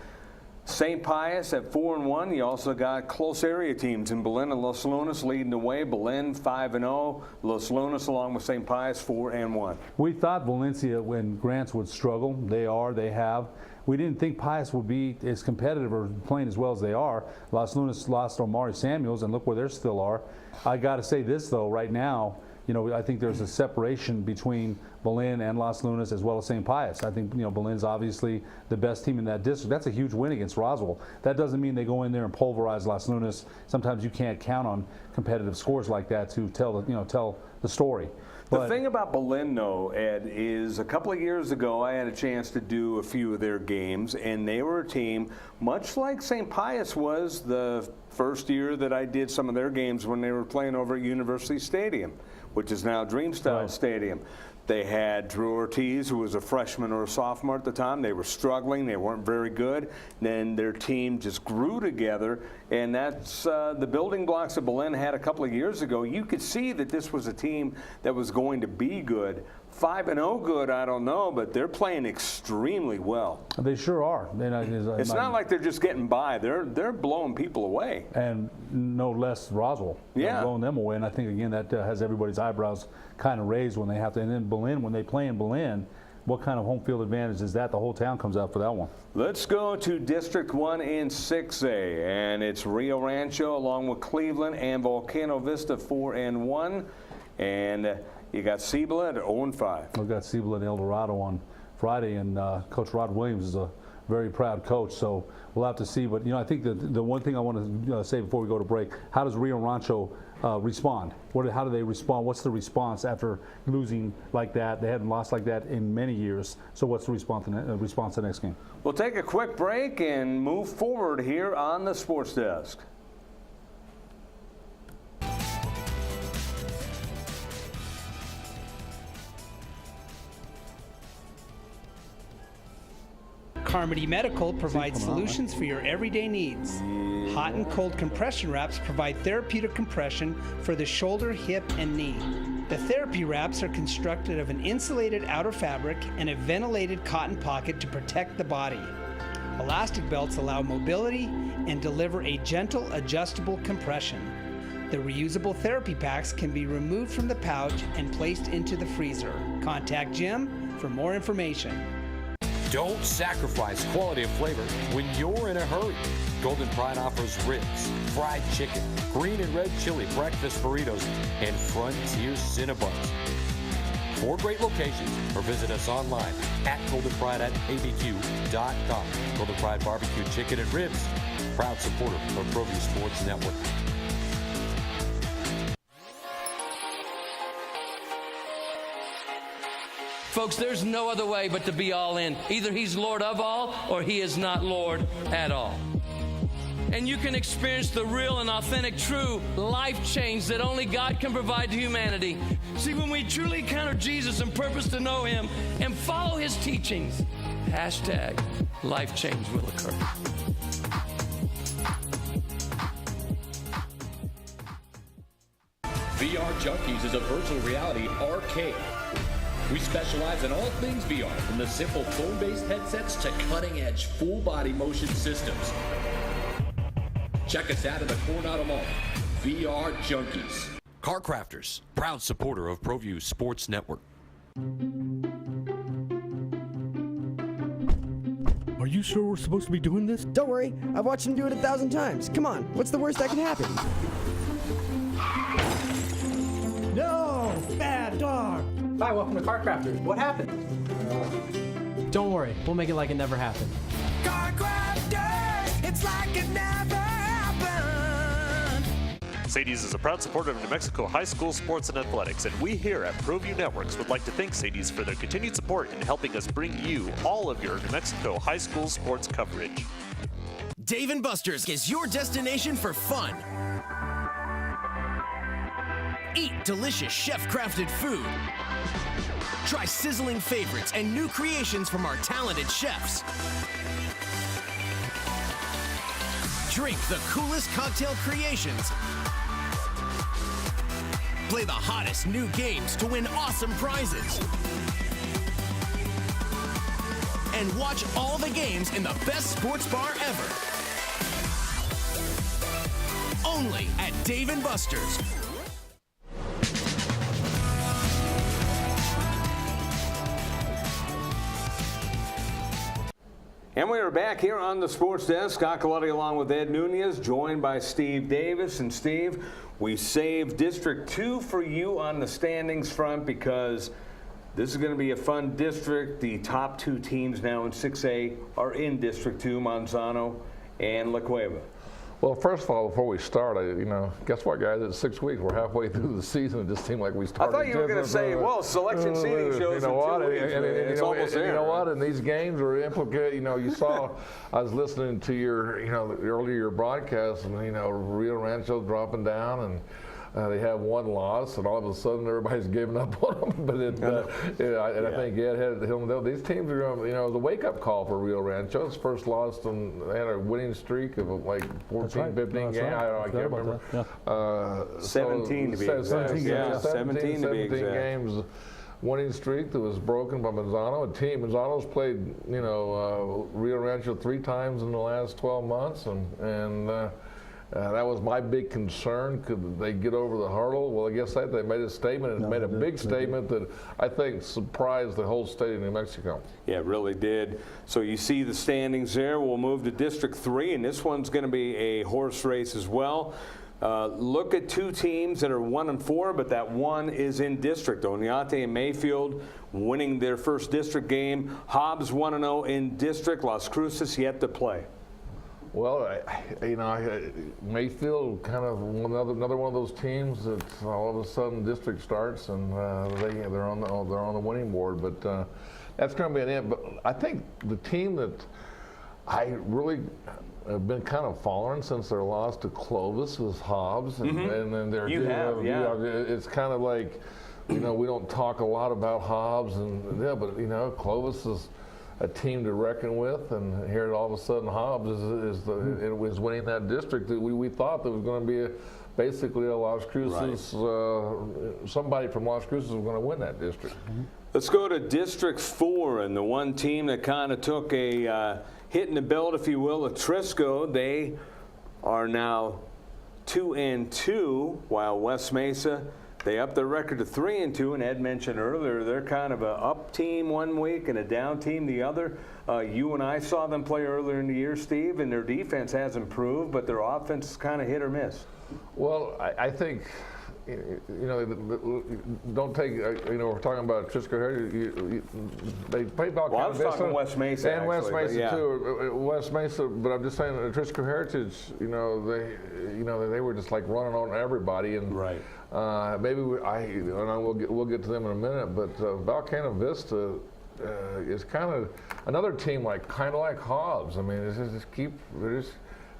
St. Pius at 4-1. You also got close area teams in Belen and Los Lunas leading the way. Belen 5-0. Los Lunas along with St. Pius 4-1. We thought Valencia and Grants would struggle. They have. We didn't think Pius would be as competitive or playing as well as they are. Los Lunas lost Omari Samuels, and look where they still are. I got to say this though, right now, I think there's a separation between Belen and Los Lunas as well as St. Pius. I think, Belen's obviously the best team in that district. That's a huge win against Roswell. That doesn't mean they go in there and pulverize Los Lunas. Sometimes you can't count on competitive scores like that to tell the story. The thing about Berlin, though, Ed, is a couple of years ago I had a chance to do a few of their games, and they were a team, much like St. Pius was the first year that I did some of their games when they were playing over at University Stadium, which is now Dreamstyle Stadium. They had Drew Ortiz, who was a freshman or a sophomore at the time. They were struggling. They weren't very good. Then their team just grew together, and that's the building blocks that Berlin had a couple of years ago. You could see that this was a team that was going to be good. 5-0 good, I don't know, but they're playing extremely well. They sure are. It's not like they're just getting by. They're blowing people away. And no less Roswell. Yeah. Blowing them away. And I think, again, that has everybody's eyebrows kind of raised when they have to. And then Berlin, when they play in Berlin, what kind of home field advantage is that? The whole town comes out for that one. Let's go to District 1 in 6A, and it's Rio Rancho along with Cleveland and Volcano Vista 4-1. And you got Cibola at 0-5. We've got Cibola and El Dorado on Friday, and Coach Rod Williams is a very proud coach, so we'll have to see. But, you know, I think the one thing I want to say before we go to break, how does Rio Rancho respond? How do they respond? What's the response after losing like that? They haven't lost like that in many years, so what's the response to the next game? We'll take a quick break and move forward here on the Sports Desk. Carmody Medical provides solutions for your everyday needs. Hot and cold compression wraps provide therapeutic compression for the shoulder, hip, and knee. The therapy wraps are constructed of an insulated outer fabric and a ventilated cotton pocket to protect the body. Elastic belts allow mobility and deliver a gentle, adjustable compression. The reusable therapy packs can be removed from the pouch and placed into the freezer. Contact Jim for more information. Don't sacrifice quality of flavor when you're in a hurry. Golden Pride offers ribs, fried chicken, green and red chili breakfast burritos, and Frontier Cinnabons. 4 great locations, or visit us online at goldenpride@abq.com. Golden Pride Barbecue Chicken and Ribs, proud supporter of Proview Sports Network. Folks, there's no other way but to be all in. Either he's Lord of all or he is not Lord at all. And you can experience the real and authentic, true life change that only God can provide to humanity. See, when we truly encounter Jesus and purpose to know him and follow his teachings, hashtag life change will occur. VR Junkies is a virtual reality arcade. We specialize in all things VR, from the simple phone-based headsets to cutting-edge full-body motion systems. Check us out at the Coronado Mall. VR Junkies. Car Crafters, proud supporter of Proview Sports Network. Are you sure we're supposed to be doing this? Don't worry, I've watched him do it 1,000 times. Come on, what's the worst that can happen? No! Bad dog! Hi, welcome to Car Crafters. What happened? Don't worry, we'll make it like it never happened. Car Crafters, it's like it never happened. Sadie's is a proud supporter of New Mexico high school sports and athletics, and we here at Proview Networks would like to thank Sadie's for their continued support in helping us bring you all of your New Mexico high school sports coverage. Dave & Buster's is your destination for fun. Eat delicious chef-crafted food. Try sizzling favorites and new creations from our talented chefs. Drink the coolest cocktail creations. Play the hottest new games to win awesome prizes. And watch all the games in the best sports bar ever. Only at Dave & Buster's. And we are back here on the Sports Desk. Scott Coletti along with Ed Nunez, joined by Steve Davis. And Steve, we saved District 2 for you on the standings front because this is going to be a fun district. The top 2 teams now in 6A are in District 2, Manzano and La Cueva. Well, first of all, before we start, guess what, guys? It's 6 weeks. We're halfway through the season. It just seemed like we started. I thought you were going to say, well, selection seeding shows in 2 weeks. It's almost there. You know what? And these games are implicated. You saw, I was listening to your, earlier your broadcast, and Rio Rancho dropping down, and they have one loss, and all of a sudden everybody's giving up on them. But I think Ed had these teams are going. It was a wake-up call for Rio Rancho. It's first loss, and they had a winning streak of like 14, 15 games. Right. I can't remember. Yeah. 17 to be exact. 17 games. Winning streak that was broken by Manzano. Manzano's played, Rio Rancho 3 times in the last 12 months, and that was my big concern. Could they get over the hurdle? Well, I guess they made a statement, and made a big statement that I think surprised the whole state of New Mexico. Yeah, it really did. So you see the standings there. We'll move to District 3, and this one's going to be a horse race as well. Look at 2 teams that are 1-4, but that one is in district. Oñate and Mayfield winning their first district game. Hobbs 1-0 in district. Las Cruces yet to play. Well, Mayfield kind of another one of those teams that all of a sudden district starts and they're on the winning board. But that's going to be an end. But I think the team that I really have been kind of following since their loss to Clovis was Hobbs, and then they're it's kind of like we don't talk a lot about Hobbs, but Clovis is a team to reckon with, and here all of a sudden Hobbs is winning that district that we thought that was going to be basically a Las Cruces. Somebody from Las Cruces was going to win that district. Let's go to District 4, and the one team that kind of took a hit in the belt, if you will, Atrisco. They are now 2-2, while West Mesa, they upped their record to 3-2, and Ed mentioned earlier they're kind of an up team one week and a down team the other. You and I saw them play earlier in the year, Steve, and their defense has improved, but their offense is kind of hit or miss. Well, I think, don't take, we're talking about Atrisco here. They play Balcana. Well, I was talking West Mesa, and West Mesa too. West Mesa, but I'm just saying Atrisco Heritage. They were just like running on everybody, and maybe we'll get to them in a minute. But Balcana Vista is kind of another team like Hobbs. I mean, they just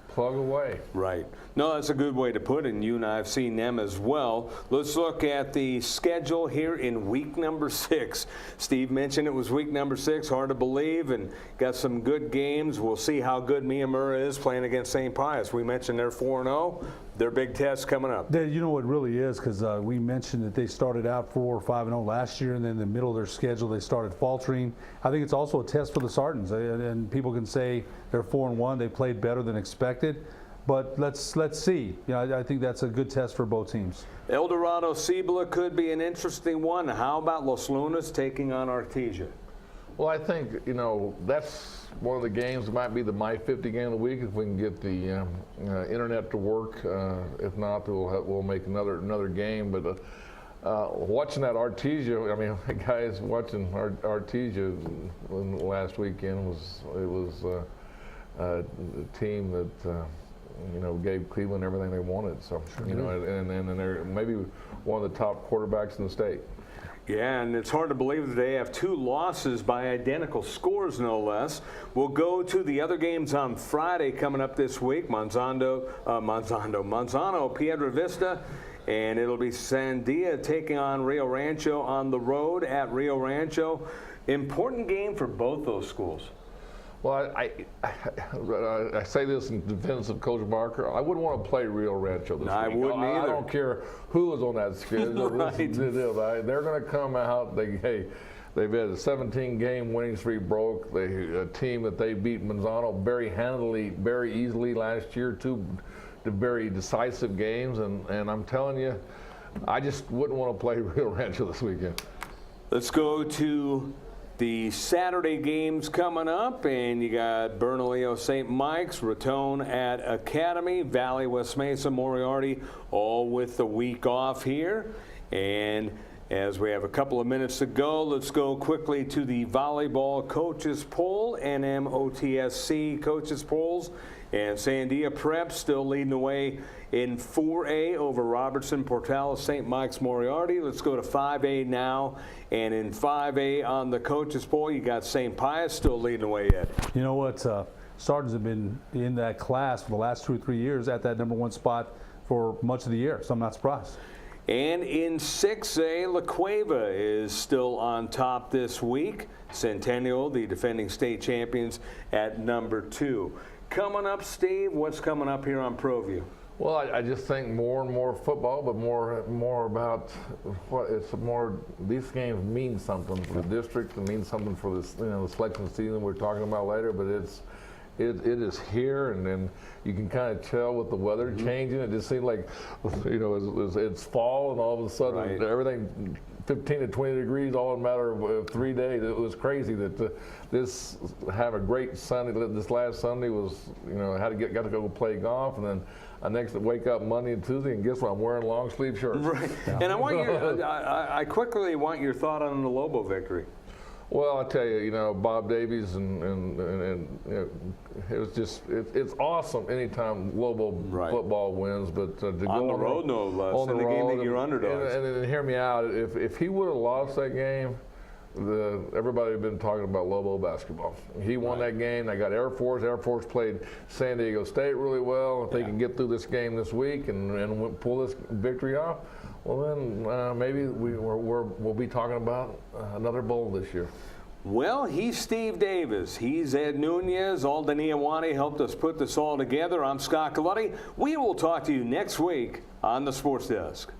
plug away. Right. No, that's a good way to put it, and you and I have seen them as well. Let's look at the schedule here in week number 6. Steve mentioned it was week number 6, hard to believe, and got some good games. We'll see how good Miyamura is playing against St. Pius. We mentioned they're 4-0. Their big test coming up. You know what really is, because we mentioned that they started out 4 or 5-0 last year, and then in the middle of their schedule they started faltering. I think it's also a test for the Sartans, and people can say they're 4-1, they played better than expected. But let's see. I think that's a good test for both teams. El Dorado Cibola could be an interesting one. How about Los Lunas taking on Artesia? Well, I think that's one of the games that might be the My 50 game of the week if we can get the internet to work. If not, we'll make another game. But watching that Artesia, I mean, guys watching Artesia last weekend was a team that gave Cleveland everything they wanted. So and they're maybe one of the top quarterbacks in the state. Yeah, and it's hard to believe that they have 2 losses by identical scores, no less. We'll go to the other games on Friday coming up this week. Manzano, Piedra Vista, and it'll be Sandia taking on Rio Rancho on the road at Rio Rancho. Important game for both those schools. Well, I say this in defense of Coach Barker. I wouldn't want to play Rio Rancho this week. I wouldn't either. I don't care who is on that schedule. They're going to come out. They've had a 17-game winning streak broke. A team that they beat Manzano very handily, very easily last year. 2 very decisive games, and I'm telling you, I just wouldn't want to play Rio Rancho this weekend. Let's go to the Saturday games coming up, and you got Bernalillo St. Mike's, Raton at Academy, Valley, West Mesa, Moriarty, all with the week off here. And as we have a couple of minutes to go, let's go quickly to the volleyball coaches poll, NMOTSC coaches polls. And Sandia Prep still leading the way in 4A over Robertson, Portales, St. Mike's, Moriarty. Let's go to 5A now. And in 5A on the coaches poll, you got St. Pius still leading the way yet. You know what? Sergeants have been in that class for the last 2 or 3 years at that #1 spot for much of the year, so I'm not surprised. And in 6A, La Cueva is still on top this week. Centennial, the defending state champions, at #2. Coming up, Steve, what's coming up here on Proview? Well, I just think more and more football, but more about what it's more. These games mean something for the district. It means something for this, the selection season we're talking about later. But it is here, and then you can kind of tell with the weather changing. It just seems like, it's fall, and all of a sudden everything 15 to 20 degrees all in a matter of 3 days. It was crazy that this have a great Sunday. This last Sunday was, got to go play golf, and then I next wake up Monday and Tuesday, and guess what? I'm wearing long sleeve shirts. Right. And I want I quickly want your thought on the Lobo victory. Well, I tell you, Bob Davies and it was just it's awesome anytime Lobo football wins, but to go on the road, no less, on the in the game road, that you're underdogs. And hear me out. If he would have lost that game, everybody had been talking about Lobo basketball. He won that game. They got Air Force. Air Force played San Diego State really well. If they can get through this game this week and pull this victory off, well then maybe we'll be talking about another bowl this year. Well, he's Steve Davis. He's Ed Nunez. Alden Iawani helped us put this all together. I'm Scott Galletti. We will talk to you next week on the Sports Desk.